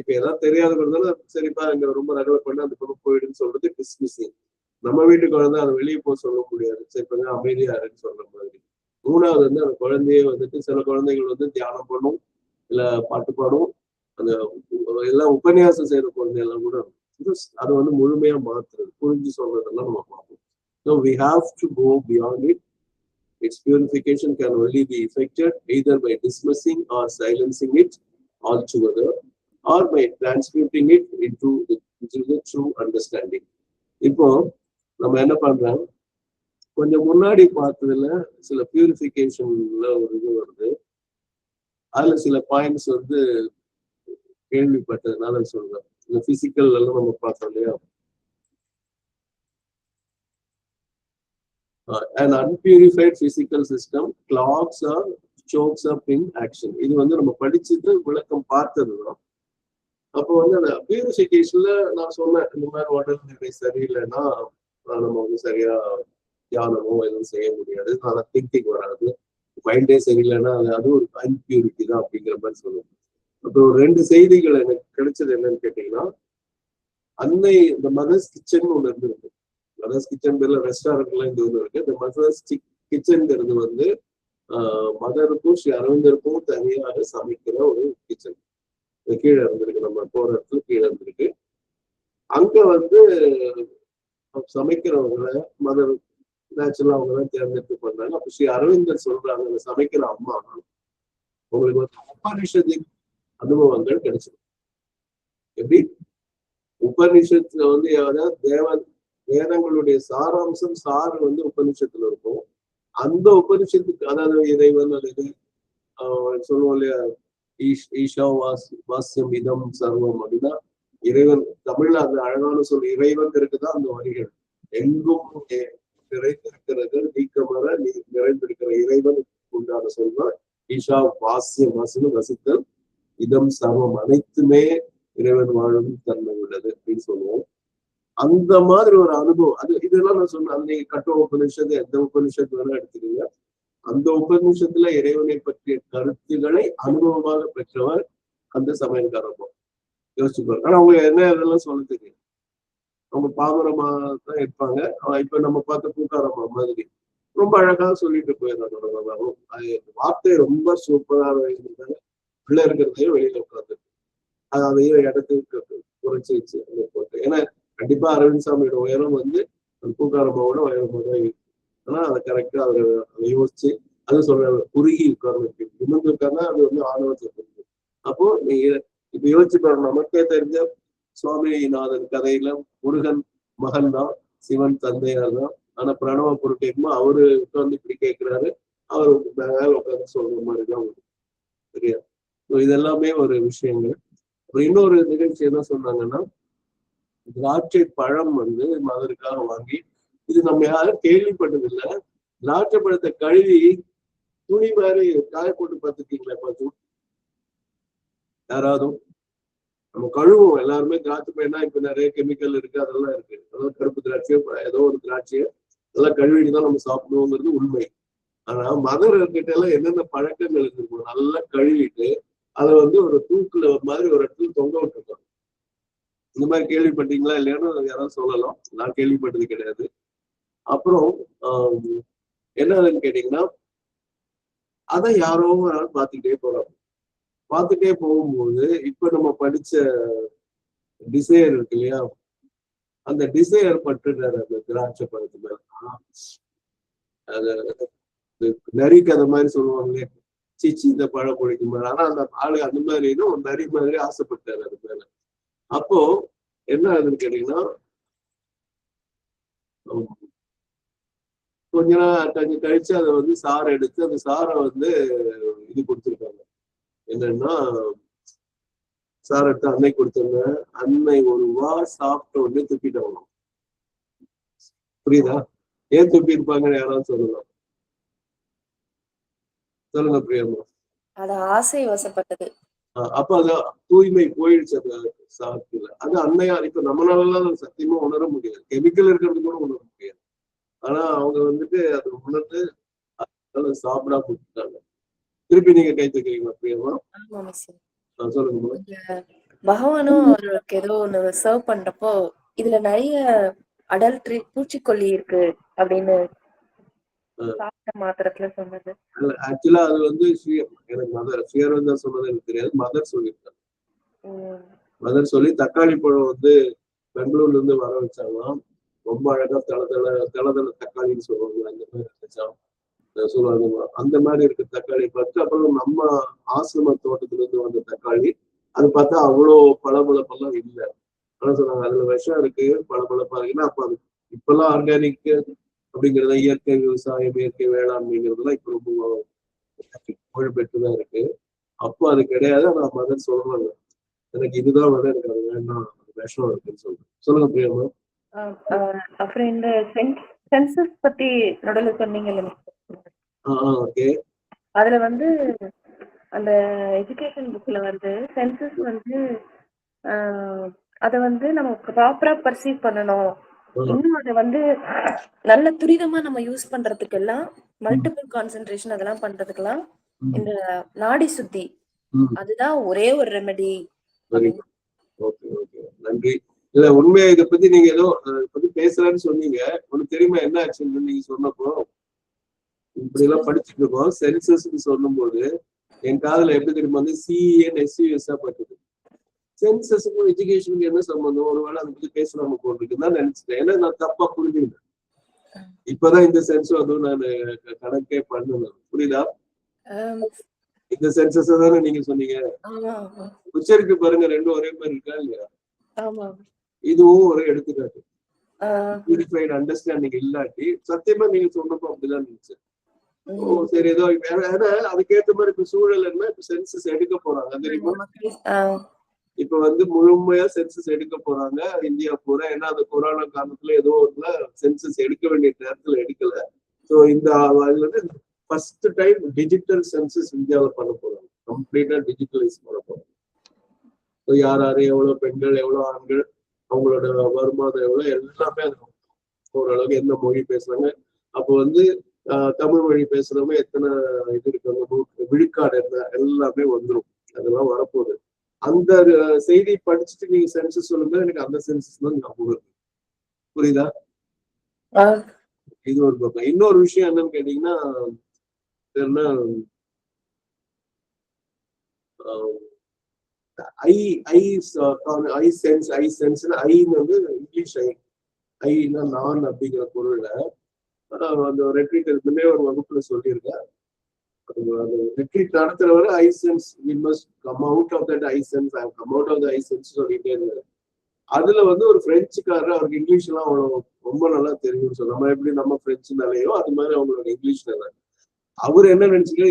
இப்ப ஏதாவது தெரியாத இருந்தாலும் சரிப்பா இங்க ரொம்ப நகலை பண்ண அந்த பொண்ணு போயிடுன்னு சொல்றது டிஸ்மிஸிங். நம்ம வீட்டு குழந்தை அதை வெளியே போக சொல்ல முடியாது, சரி கொஞ்சம் அமைதியா இருக்குன்னு சொல்ற மாதிரி. மூணாவது அந்த குழந்தைய சில குழந்தைகள் தியானம் பண்ணும், இல்ல பாட்டு பாடும், அந்த எல்லாம் உபன்யாசம் செய்யற குழந்தை எல்லாம் கூட அதை முழுமையா மாத்துறது, புரிஞ்சு சொல்றதெல்லாம் நம்ம பார்ப்போம். So we have to go beyond it. Its purification can only be effected either by dismissing or silencing it altogether, or by transmuting it into the true understanding. இப்போ நம்ம என்ன பண்றோம், கொஞ்சம் முன்னாடி பார்த்ததுல சில பியூரிஃபிகேஷன்ல ஒரு இது வருது, அதுல சில பாயிண்ட்ஸ் கேள்விப்பட்டதுனால சொல்றேன். இந்த பிசிக்கல் எல்லாம் நம்ம பார்த்தோம் இல்லையா, an unpurified physical system clogs or chokes up in action. இது நம்ம படிச்சுட்டு விளக்கம் பார்த்ததுதான். அப்போ அந்த பியூரிஃபிகேஷன்ல நான் சொன்னேன், இந்த மாதிரி உடல் நிலை சரியில்லைன்னா நம்ம சரியா தியானமோ எதுவும் செய்ய முடியாது, அதனால திங்கிங் வராது, மைண்டே சரியில்லைன்னா அது ஒரு அன்பியூரிட்டி தான் அப்படிங்கிற மாதிரி சொல்லுவேன். அப்போ 2 செய்திகள் எனக்கு கிடைச்சது என்னன்னு கேட்டீங்கன்னா, அன்னை இந்த மதர்ஸ் கிச்சன் ஒண்ணு இருந்திருக்கு. மதர்ஸ் கிச்சன் பேர்ல ரெஸ்டாரண்ட்லாம் இந்த ஒண்ணு இருக்கு. இந்த மதர்ஸ் கிச்சன்ங்கிறது மதருக்கும் ஸ்ரீ அரவிந்தருக்கும் தனியாக சமைக்கிற ஒரு கிச்சன். கீழே இருந்திருக்கு, நம்ம போற இடத்துல கீழே இருந்திருக்கு. அங்க சமைக்கிறவங்களை மதர் நேச்சுரலா அவங்கதான் தேர்ந்தெடுத்து பண்றாங்க. அப்ப ஸ்ரீ அரவிந்தர் சொல்றாங்க, அந்த சமைக்கிற அம்மா உங்களுக்கு உபனிஷத்தின் அனுபவங்கள் கிடைச்சிடும். எப்படி உபனிஷத்துல அதாவது வேதங்களுடைய சாராம்சம் உபனிஷத்துல இருக்கும். அந்த உபனிஷத்துக்கு அதாவது இறைவன் அல்லது சொல்லுவோம் இல்லையா, ஈஷா வாசியம் இதம் சர்வம் அப்படின்னா இறைவன். தமிழ்ல அந்த அழகான சொல் இறைவன் இருக்குதான் அந்த வரிகள். எங்கும் நிறைந்திருக்கிறது நீக்கமர நிறைந்திருக்கிற இறைவன் உண்டான சொல்தான் ஈஷா வாசியம். வசித்தல் இதம் சர்வம், அனைத்துமே இறைவன் வாழும் தன்மை உள்ளது அப்படின்னு சொல்லுவோம். அந்த மாதிரி ஒரு அனுபவம் இதெல்லாம் நான் சொன்னேன். நீங்க கட்டோ உபநிஷத்து எந்த உபநிஷத்து வேணா எடுத்துக்கீங்க, அந்த உபநிஷத்துல இறைவனை பற்றிய கருத்துக்களை அனுபவமாக பெற்றவர் அந்த சமயக்காரப்போ யோசிச்சுப்பாரு. ஆனா அவங்க என்ன இதெல்லாம் சொல்ல தெரியும், அவங்க பாமரமா தான் இருப்பாங்க. இப்ப நம்ம பார்த்த பூக்காரம்மா மாதிரி ரொம்ப அழகா சொல்லிட்டு போயிடுறாங்க. வார்த்தை ரொம்ப சூப்பரா இருந்தாங்க. உள்ள இருக்கிறதையும் வெளியில உட்காந்து அதையும் இடத்துக்கு குறைச்சி வச்சு அதை போட்டு. ஏன்னா கண்டிப்பா அரவிந்த் சாமியோட உயரம் அந்த பூக்காரம்மாவோட உயரமா தான் இருக்கு. ஆனா அதை கரெக்டா அதை யோசிச்சு அது சொல்றாங்க, குறுகி உட்கார்ந்து நிமிர்ந்து உட்கார்ந்தா அது ஆணவத்தை புரியுது. அப்போ நீங்க இப்ப யோசிச்சு பாருங்க, நமக்கே தெரிஞ்ச சுவாமிநாதன் கதையில முருகன் மகன் தான், சிவன் தந்தையார் தான். ஆனா பிரணவ பொருட்களுமா அவரு உட்கார்ந்து இப்படி கேட்கிறாரு, அவர் மேல உட்கார்ந்து சொல்ற மாதிரிதான் சரியா. இதெல்லாமே ஒரு விஷயங்கள். இன்னொரு நிகழ்ச்சி என்ன சொன்னாங்கன்னா, திராட்சை பழம் மதருக்காக வாங்கி, இது நம்ம யாரும் கேள்விப்பட்டதில்லை, திராட்சை பழத்தை கழுவி துணி மாதிரி காய போட்டு பார்த்துருக்கீங்களா? பார்த்து யாராவது நம்ம கழுவோம் எல்லாருமே. திராட்சை பழம்னா இப்ப நிறைய கெமிக்கல் இருக்கு, அதெல்லாம் இருக்கு. அதாவது கருப்பு திராட்சையோ ஏதோ ஒரு திராட்சையோ அதெல்லாம் கழுவிட்டு தான் நம்ம சாப்பிடுவோங்கிறது உண்மை. ஆனா மதர் கிட்ட எல்லாம் என்னென்ன பழக்கங்கள் இருக்கும், நல்லா கழுவிட்டு அதை ஒரு தூக்குல மாதிரி ஒரு இடத்துல தொங்க விட்டுருக்கோம். இந்த மாதிரி கேள்விப்பட்டீங்களா இல்லையான்னு யாராவது சொல்லலாம். நான் கேள்விப்பட்டது கிடையாது. அப்புறம் என்னதுன்னு கேட்டீங்கன்னா, அதை யாரோ பார்த்துக்கிட்டே போறாங்க. பார்த்துட்டே போகும்போது இப்ப நம்ம படிச்ச டிசையர் இருக்கு இல்லையா, அந்த டிசையர் பட்டுறாரு அந்த திராட்சை பழத்து மேல. அது நரி கதை மாதிரி சொல்லுவாங்களே, சீச்சி இந்த பழம் பிடிக்கும் மேல. ஆனா அந்த ஆளு அந்த மாதிரி ஒரு நரி மாதிரி ஆசைப்பட்டாரு அது மேல. அப்போ என்ன ஆகுதுன்னு கேட்டீங்கன்னா, கொஞ்ச நாள் கொஞ்சம் கழிச்சு அதை வந்து சாரை எடுத்து அந்த சாரை வந்து இது கொடுத்துருக்காங்க. என்னன்னா சாரை எடுத்து அன்னை கொடுத்தாங்க. அன்னை ஒரு வா சாப்பிட்ட உடனே துப்பிட்டாங்க. புரியுதா? ஏன் துப்பி இருப்பாங்கன்னு யாராவது சொல்லலாம்? சொல்லுங்க பிரியமா. அது ஆசை வசப்பட்டது. அப்ப அது தூய்மை போயிடுச்சு அந்த சாப்பிடல. அது அன்னையார் இப்ப நம்மளால சத்தியமா உணர முடியாது. கெமிக்கல் இருக்கிறது கூட உணர முடியாது. ஆனா அவங்க வந்துட்டு அதை உணர்ந்து அதனால சாப்பிடாம விட்டுட்டாங்க. திருப்பி நீங்க கை தூக்கிறீங்களா பிரியமா? சொல்லுங்க. பகவானும் அவருக்கு ஏதோ ஒண்ணு சர்வ் பண்றப்போ இதுல நிறைய அடல்ட்ரி பூச்சிக்கொல்லி இருக்கு அப்படின்னு சாப்பிட்ட மாத்திரத்துல சொன்னது. ஆக்சுவலா அது வந்து எனக்கு மதர் ஸ்ரீஅரவிந்தா சொன்னது எனக்கு தெரியாது. மதர் சொல்லியிருக்காங்க. மதர் சொல்லி தக்காளி பழம் வந்து பெங்களூர்ல இருந்து வர வச்சாங்களாம். ரொம்ப அழகா தளதள தக்காளின்னு சொல்லுவாங்க. அந்த மாதிரி இருந்துச்சாம் சொல்லுவாங்க. அந்த மாதிரி இருக்க தக்காளி பார்த்து அப்புறம் நம்ம ஆசிரம தோட்டத்துல இருந்து வந்த தக்காளி அது பார்த்தா அவ்வளோ பளபளப்பெல்லாம் இல்லை. ஆனா சொன்னாங்க அதுல விஷம் இருக்கு, பளபளப்பா இருக்குன்னா அப்ப அது இப்பெல்லாம் ஆர்கானிக் அப்படிங்கிறத இயற்கை விவசாயம், இயற்கை வேளாண்மைங்கிறதுலாம் இப்ப ரொம்ப புகழ் பெற்றுதான் இருக்கு. அப்போ அது கிடையாது. ஆனா மதன் சொல்றாங்க எனக்கு இதுதான் வந்து எனக்கு அது வேண்டாம், விஷம் இருக்குன்னு சொல்றேன். சொல்லுங்க பிரியமா. அப்புறம் இந்த சென்சஸ் பத்தி நடுவுல சொன்னீங்கல்ல. ஓகே. அதுல வந்து அந்த எஜுகேஷன் புக்ல வந்து சென்சஸ் வந்து அத வந்து நம்ம ப்ராப்பரா பர்சீவ் பண்ணணும். இன்னும் அதை வந்து நல்ல துரிதமா நம்ம யூஸ் பண்றதுக்கு எல்லாம் மல்டிபிள் கான்சென்ட்ரேஷன் அதெல்லாம் பண்றதுக்கெல்லாம் இந்த நாடி சுத்தி அதுதான் ஒரே ஒரு ரெமெடி. நன்றி. இல்ல உண்மையா இதை பத்தி நீங்க ஏதோ பத்தி பேசலன்னு சொன்னீங்க. உனக்கு தெரியுமா என்ன ஆச்சுன்னு நீங்க சொன்னப்போ? இப்படி எல்லாம் படிச்சுட்டு இருக்கோம். சென்சஸ் சொல்லும் போது என் காதுல எப்படி தெரியுமா வந்து CNSUS பட்டது. சென்சஸுக்கும் எஜுகேஷனுக்கு என்ன சம்பந்தம்? ஒருவேளை அதை பத்தி பேசலாம போட்டுருக்குன்னு தான் நினைச்சிட்டேன். ஏன்னா நான் தப்பா புரிஞ்சுக்கிட்டேன். இப்பதான் இந்த சென்ஸ் அதுவும் நான் கணக்கே பண்ணல. புரியுதா? இந்த சென்சஸ் தானே நீங்க சொன்னீங்க. உச்சரிப்பு பாருங்க, ரெண்டும் ஒரே மாதிரி இருக்கா இல்லையா? இதுவும் ஒரு எடுத்துக்காட்டு. யூனிஃபைடு அண்டர்ஸ்டாண்டிங் இல்லாட்டி சத்தியமா நீங்க சொன்னப்போ அப்படிதான் இருந்துச்சு. ஓ சரி, ஏதோ அதுக்கேற்ற மாதிரி இப்ப சூழல் என்ன, இப்ப சென்சஸ் எடுக்க போறாங்க தெரியுமா? இப்ப வந்து முழுமையா சென்சஸ் எடுக்க போறாங்க இந்தியா பூரா. ஏன்னா அந்த கொரோனா காலத்துல ஏதோ ஒருல சென்சஸ் எடுக்க வேண்டிய நேரத்துல எடுக்கல. ஸோ இந்த அதுல வந்து ஃபர்ஸ்ட் டைம் டிஜிட்டல் சென்சஸ் இந்தியாவில் பண்ண போறாங்க. கம்ப்ளீட்டா டிஜிட்டலைஸ் பண்ண போறாங்க. ஸோ யார் யாரு எவ்வளவு பெண்கள் எவ்வளவு ஆண்கள் அவங்களோட வருமானம் எவ்வளவு எல்லாமே அது ஓரளவுக்கு எந்த மொழி பேசுறாங்க. அப்போ வந்து தமிழ் மொழி பேசுறவங்க எத்தனை இது இருக்காங்க, விழுக்காடு என்ன எல்லாமே வந்துடும். அதெல்லாம் வரப்போகுது. அந்த செய்தி படிச்சுட்டு நீங்க சென்சஸ் சொல்லும்போது எனக்கு அந்த சென்சஸ் தான் ஞாபகம் இருக்கு. புரியுதா? இது ஒரு பக்கம். இன்னொரு விஷயம் என்னன்னு கேட்டீங்கன்னா இங்கிலீஷ் ஐன்னா நான் அப்படிங்கிற பொருள்ல அந்த ரெட்ரீட் இருக்குமே ஒரு வகுப்புல சொல்லியிருக்கேன். ரிட்ரீட் நடத்துறவரை I sense we must come out of that I sense, I come out of the I sense சொல்லிட்டே இருந்தாரு. அதுல வந்து ஒரு பிரெஞ்சுக்காரர், அவருக்கு இங்கிலீஷ் எல்லாம் அவ்வளோ ரொம்ப நல்லா தெரியும்னு சொல்ல, நம்ம எப்படி நம்ம பிரெஞ்சுனாலேயோ அது மாதிரி அவங்களோட இங்கிலீஷ் நல்லா. அவர் என்ன நினைச்சுக்க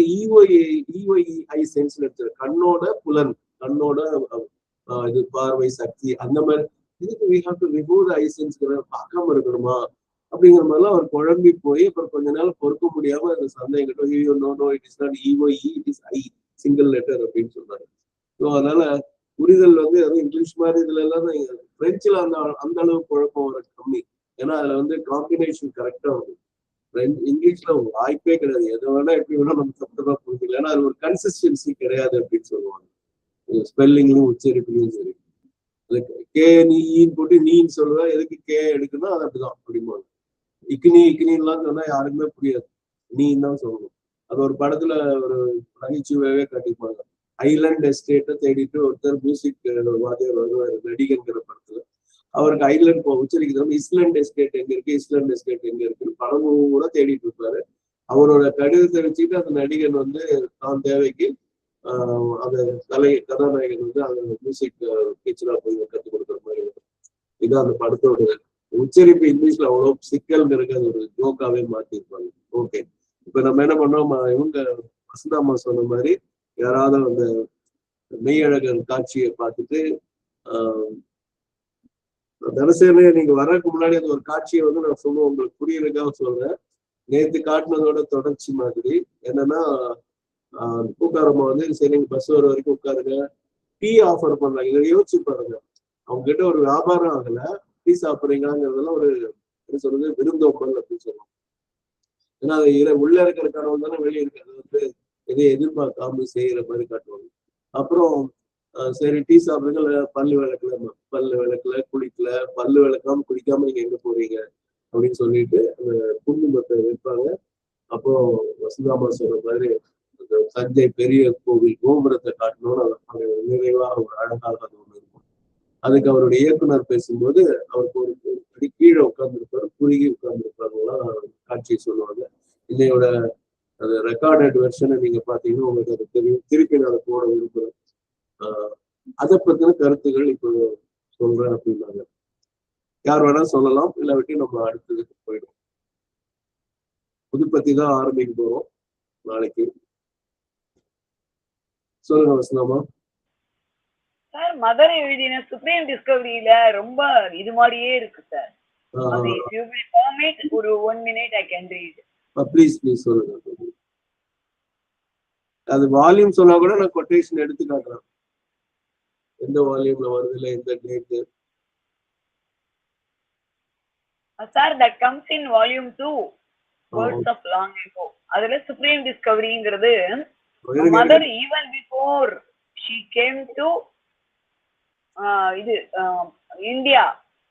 இஒஇஐ சென்ஸ் எடுத்தாரு. கண்ணோட புலன், கண்ணோட இது பார்வை சக்தி அந்த மாதிரி. இதுக்கு we have to remove the I sense, பார்க்காம இருக்கணுமா அப்படிங்கிற மாதிரிலாம் அவர் குழம்பி போய் அப்புறம் கொஞ்ச நாள் பொறுக்க முடியாம அந்த சந்தேகம் கிட்ட நோ இட் இஸ் நாட் இஒஇ, it is I single letter அப்படின்னு சொல்றாரு. ஸோ அதனால புரிதல் வந்து அதுவும் இங்கிலீஷ் மாதிரி இதுல எல்லாம் பிரெஞ்சுல அந்த அளவு குழப்பம் வர கம்மி. ஏன்னா அதுல வந்து காம்பினேஷன் கரெக்டா வருது. இங்கிலீஷ்ல வாய்ப்பே கிடையாது. எதை வேணா எப்படி வேணா நம்ம தப்புதான் புரிஞ்சுக்கலாம். ஏன்னா அது ஒரு கன்சிஸ்டன்சி கிடையாது அப்படின்னு சொல்லுவாங்க. ஸ்பெல்லிங்லும் உச்சரிப்புலையும் சரி. கே நீன்னு போட்டு நீன்னு சொல்லுவேன், எதுக்கு கே எடுக்கணும் அது அப்படிதான் அப்படிம்பாங்க. இக்னின்லாம் சொன்னா யாருக்குமே புரியாது, நீன்னு தான் சொல்லணும். அது ஒரு படத்துல ஒரு நகைச்சுவையாவே காட்டிப்பாங்க. ஐலண்ட் எஸ்டேட்டை தேடிட்டு ஒருத்தர் மியூசிக் வாத்தியார் வருவாரு நடிகங்கிற படத்துல. அவருக்கு ஐலண்ட் உச்சரிக்கிறவங்க இஸ்லாண்ட் எஸ்டேட் எங்க இருக்கு, இஸ்லாண்ட் எஸ்டேட் எங்க இருக்குன்னு படமும் கூட தேடிட்டு இருப்பாரு. அவரோட கடிதத்தை வச்சுட்டு அந்த நடிகன் வந்து தான் தேவைக்கு அந்த கதாநாயகன் வந்து அந்த மியூசிக் டீச்சரா போய் கற்றுக் கொடுக்குற மாதிரி. இதுதான் அந்த படத்தோட உச்சரிப்பு இங்கிலீஷ்ல அவ்வளவு சிக்கல்ங்கிறது அது ஒரு ஜோக்காவே மாத்திருப்பாங்க. ஓகே, இப்ப நம்ம என்ன பண்ணோம், இவங்க வசந்தாமா சொன்ன மாதிரி யாராவது அந்த மெய்யழகர் காட்சியை பார்த்துட்டு தனசேனே நீங்க வர்றதுக்கு முன்னாடி அந்த ஒரு காட்சியை வந்து நான் சொல்லுவேன், உங்களுக்கு புரியறதுக்காக சொல்றேன். நேற்று காட்டினதோட தொடர்ச்சி மாதிரி என்னன்னா, பூக்காரம்மா வந்து சரி நீங்க பஸ் வர வரைக்கும் உட்காருங்க, டீ ஆஃபர் பண்றாங்க. இதை யோசிச்சு பாருங்க, அவங்க கிட்ட ஒரு வியாபாரம் ஆகல, டீ சாப்பிட்றீங்கிறதெல்லாம் ஒரு என்ன சொல்றது விருந்தோம்பல் அப்படின்னு சொல்லுவாங்க. ஏன்னா அது உள்ள இருக்கிற கடவுள் தானே வெளியே இருக்கிறது வந்து எதையும் எதிர்பார்க்காம செய்யற மாதிரி காட்டுவாங்க. அப்புறம் சரி டீ சாப்பிடுங்க, பல்லு விளக்கல குளிக்கல, பல்லு விளக்காம குளிக்காம நீங்க எங்க போறீங்க அப்படின்னு சொல்லிட்டு அந்த குங்குமத்தை வைப்பாங்க. அப்போ வசந்தாமா சொல்ற மாதிரி தஞ்சை பெரிய கோவில் கோபுரத்தை காட்டணும்னு நிறைவா ஒரு அழகாக அது ஒண்ணு இருக்கும். அதுக்கு அவருடைய இயக்குனர் பேசும்போது அவருக்கு ஒரு அடி கீழே உட்கார்ந்துருப்பாரு, குறுகி உட்கார்ந்துருப்பாருலாம் காட்சியை சொல்லுவாங்க. இன்னையோட அந்த ரெக்கார்டட் வெர்ஷனை நீங்க பாத்தீங்கன்னா உங்களுக்கு அது தெரியும். திருப்பி நான் போட விரும்புறேன். அதை பத்தின கருத்துகள் இப்போ சொல்றேன் அப்படின்னாங்க. யார் வேணா சொல்லலாம், இல்லாவிட்டி நம்ம அடுத்ததுக்கு போயிடும். புதுப்பத்தி தான் ஆரம்பிக்க போறோம் நாளைக்கு. சொல்லுங்க வசந்தாமா. சார் மதர் எழுதின சுப்ரீம் டிஸ்கவரியில ரொம்ப இது மாதிரியே இருக்கு சார். ஒரு 1 minute I can read. Please சொல்லுங்க. அது வால்யூம் சொன்னா கூட நான் கொட்டேஷன் எடுத்து காட்டுறேன், எந்த வால்யூம்ல வருது இல்ல எந்த date. Sir that comes in volume 2 words of long ago. அதுல சுப்ரீம் டிஸ்கவரிங்கிறது Mother even before she came to இது இந்தியா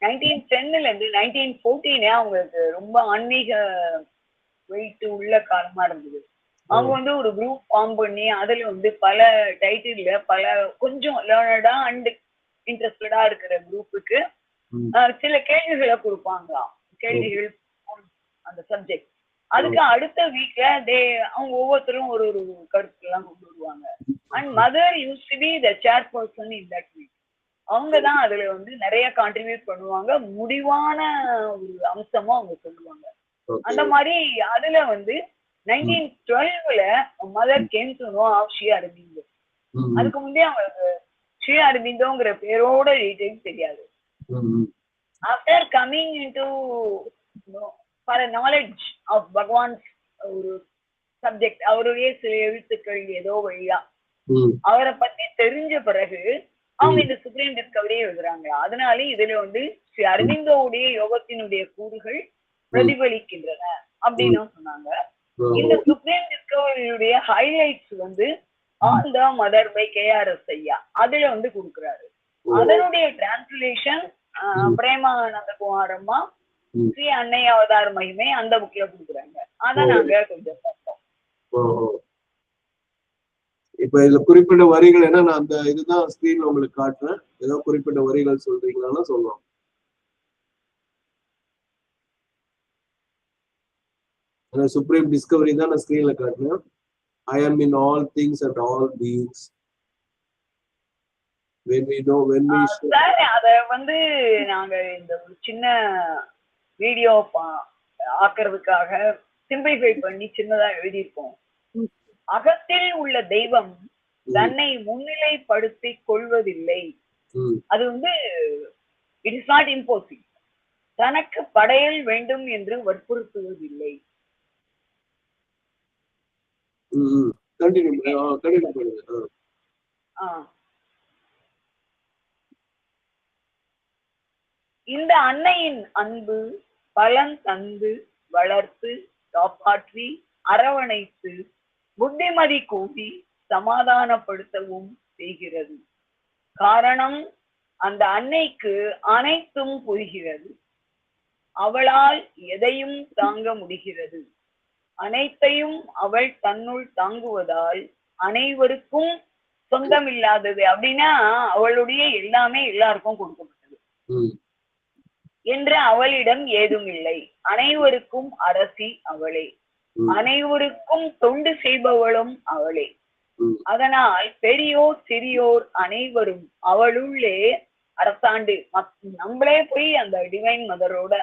1910ல இருந்து 1914 அவங்களுக்கு ரொம்ப ஆன்மீக வெயிட் உள்ள காலமா இருந்தது. அவங்க வந்து ஒரு குரூப் ஃபார்ம் பண்ணி அதுல வந்து பல டைட்டில்ல பல கொஞ்சம் லேர்னடா அண்ட் இன்ட்ரெஸ்டடா இருக்கிற குரூப்புக்கு சில கேள்விகளை கொடுப்பாங்களாம். கேள்விகள் அந்த சப்ஜெக்ட். அதுக்கு அடுத்த வீக்ல அவங்க ஒவ்வொருத்தரும் ஒரு ஒரு கருத்து எல்லாம் கொண்டு வருவாங்க. And mother use to be the chairperson in that week. அவங்கதான் அதுல வந்து நிறைய கான்ட்ரிபியூட் பண்ணுவாங்க, முடிவான ஒரு அம்சமும் அவங்க சொல்லுவாங்க. அந்த மாதிரி அதுல வந்து 1912ல Mother came to know of Sri Aurobindo. அதுக்கு முன்னே அவங்களுக்கு ஸ்ரீ அரபிந்தோங்கிற பேரோட டீடைல்ஸ் தெரியாது. After coming into for a knowledge of Bhagavan's ஒரு சப்ஜெக்ட், அவருடைய சில எழுத்துக்கள் ஏதோ வழியா அவரை பத்தி தெரிஞ்ச பிறகு அவங்க இந்த சுப்ரீம் டிஸ்கவரியை எழுதுறாங்க. அதனால இதுல வந்து ஸ்ரீ அரவிந்தோவுடைய யோகத்தினுடைய கூறுகள் பிரதிபலிக்கின்றன அப்படின்னு சொன்னாங்க. இந்த சுப்ரீம் டிஸ்கவரியுடைய ஹைலைட்ஸ் வந்து on the mother by KRS ஐயா அதுல வந்து கொடுக்குறாரு. அதனுடைய டிரான்ஸ்லேஷன் பிரேமானந்த குமாரம்மா ஸ்ரீ அன்னை அவதார மகிமை அந்த புக்ல கொடுக்குறாங்க. அதை நாங்க கொஞ்சம் பார்த்தோம். இப்ப இதுல குறிப்பிட்ட வரிகள் என்ன, நான் அந்த இதுதான் ஸ்கிரீன்ல உங்களுக்கு காட்டுறேன். ஏதோ குறிப்பிட்ட வரிகள் சொல்றீங்களா சொல்லலாம். சுப்ரீம் டிஸ்கவரி தான் நான் ஸ்கிரீன்ல காட்டுறேன். I am in all things and all beings. When we know, when we should... அத வந்து நாங்க இந்த ஒரு சின்ன வீடியோ ஆக்குறதுக்காக சிம்பிளிஃபை பண்ணி சின்னதா எழுதியிருக்கோம். அகத்தில் உள்ள தெய்வம் தன்னை முன்னிலைப்படுத்திக் கொள்வதில்லை. அது வந்து இட் இஸ் நாட் இம்போசிங். தனக்கு படையல் வேண்டும் என்று வற்புறுத்துவதில்லை. இந்த அன்னையின் அன்பு பலன் தந்து வளர்த்து காப்பாற்றி அரவணைத்து புத்திமதி கூட்டி சமாதானப்படுத்தவும் செய்கிறது. காரணம், அந்த அன்னைக்கு அனைத்தும் புரிகிறது. அவளால் எதையும் தாங்க முடிகிறது. அனைத்தையும் அவள் தன்னுள் தாங்குவதால் அனைவருக்கும் சொந்தம் இல்லாதது. அப்படின்னா அவளுடைய எல்லாமே எல்லாருக்கும் கொடுக்கப்பட்டது என்று அவளிடம் ஏதும் இல்லை. அனைவருக்கும் அரசி அவளே, அனைவருக்கும் தொண்டு செய்பவளும் அவளே. அதனால் பெரியோர் சிறியோர் அனைவரும் அவளுள்ளே அரசாண்டு நம்மளே போய் அந்த டிவைன் மதரோட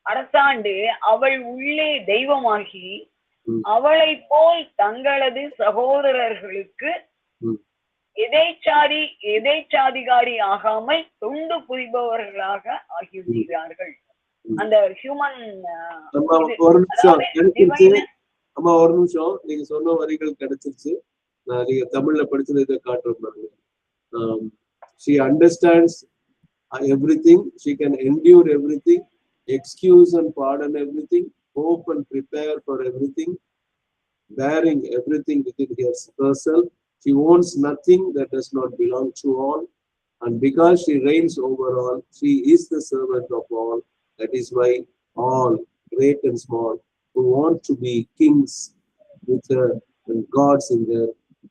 அரசாண்டு அவள் உள்ளே தெய்வமாகி அவளை போல் தங்களது சகோதரர்களுக்கு எதேச்சாதிகாரி ஆகாமல் தொண்டு புரிபவர்களாக ஆகிவிடுகிறார்கள். அந்த ஹியூமன் அம்மா ஒரு நிமிஷம், நீங்க சொன்ன வரிகள் கிடைச்சிருச்சு. நீங்க தமிழ்ல படிச்சது இதை காட்டுறாங்க. She understands everything, she can endure everything, excuse and pardon everything, hope and prepare for everything, bearing everything within herself. She wants nothing that does not belong to all, and because she reigns over all, she is the servant of all. That is why all, great and small, who want to be kings with her and gods in her,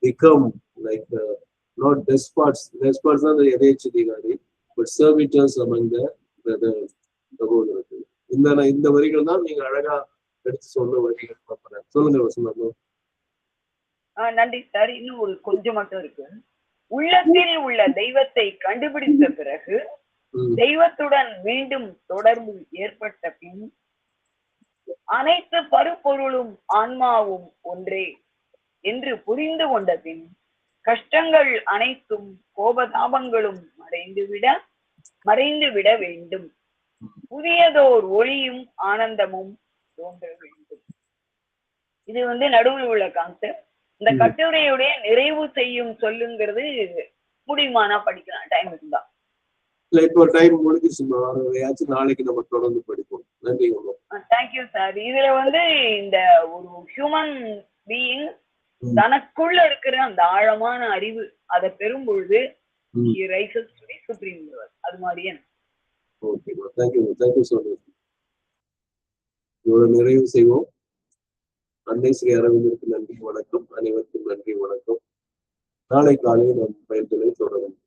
become like not despots. Despots are the எதேச்சதிகாரி, but servitors among the brothers. இந்த வரிகள் தான் நீங்க அழகா எடுத்து சொன்ன வரிகள். சொல்லுங்க வசந்தம். நன்றி சார். இன்னும் ஒரு கொஞ்சம் மட்டும் இருக்கு. உள்ளத்தில் உள்ள தெய்வத்தை கண்டுபிடித்த பிறகு தெய்வத்துடன் மீண்டும் தொடர்பு ஏற்பட்ட பின் அனைத்து பருப்பொருளும் ஆன்மாவும் ஒன்றே என்று புரிந்து கொண்ட பின் கஷ்டங்கள் அனைத்தும் கோபதாபங்களும் மறைந்துவிட வேண்டும். புதியதோர் ஒளியும் ஆனந்தமும் தோன்ற வேண்டும். இது நடுவில் உள்ள கான்செப்ட். இந்த கட்டுரையுடைய நிறைவு செய்யும் சொல்லுங்கிறது முடியுமானா படிக்கலாம், டைம் இருந்தா. இப்போ டைம் முடிஞ்சிச்சு, நாளைக்கு நம்ம தொடர்ந்து படிப்போம். நன்றி. Thank you sir. இதுல இந்த ஒரு ஹியூமன் பீயிங் தனக்குள்ள இருக்கிற அந்த ஆழமான அறிவு அதை பெறும் பொழுது அது மாதிரியே. நிறைவு செய்வோம். அன்னை ஸ்ரீ அரவிந்தருக்கு நன்றி, வணக்கம். அனைவருக்கும் நன்றி, வணக்கம். நாளை காலையில் நம் பயிர்களை தொடரும்.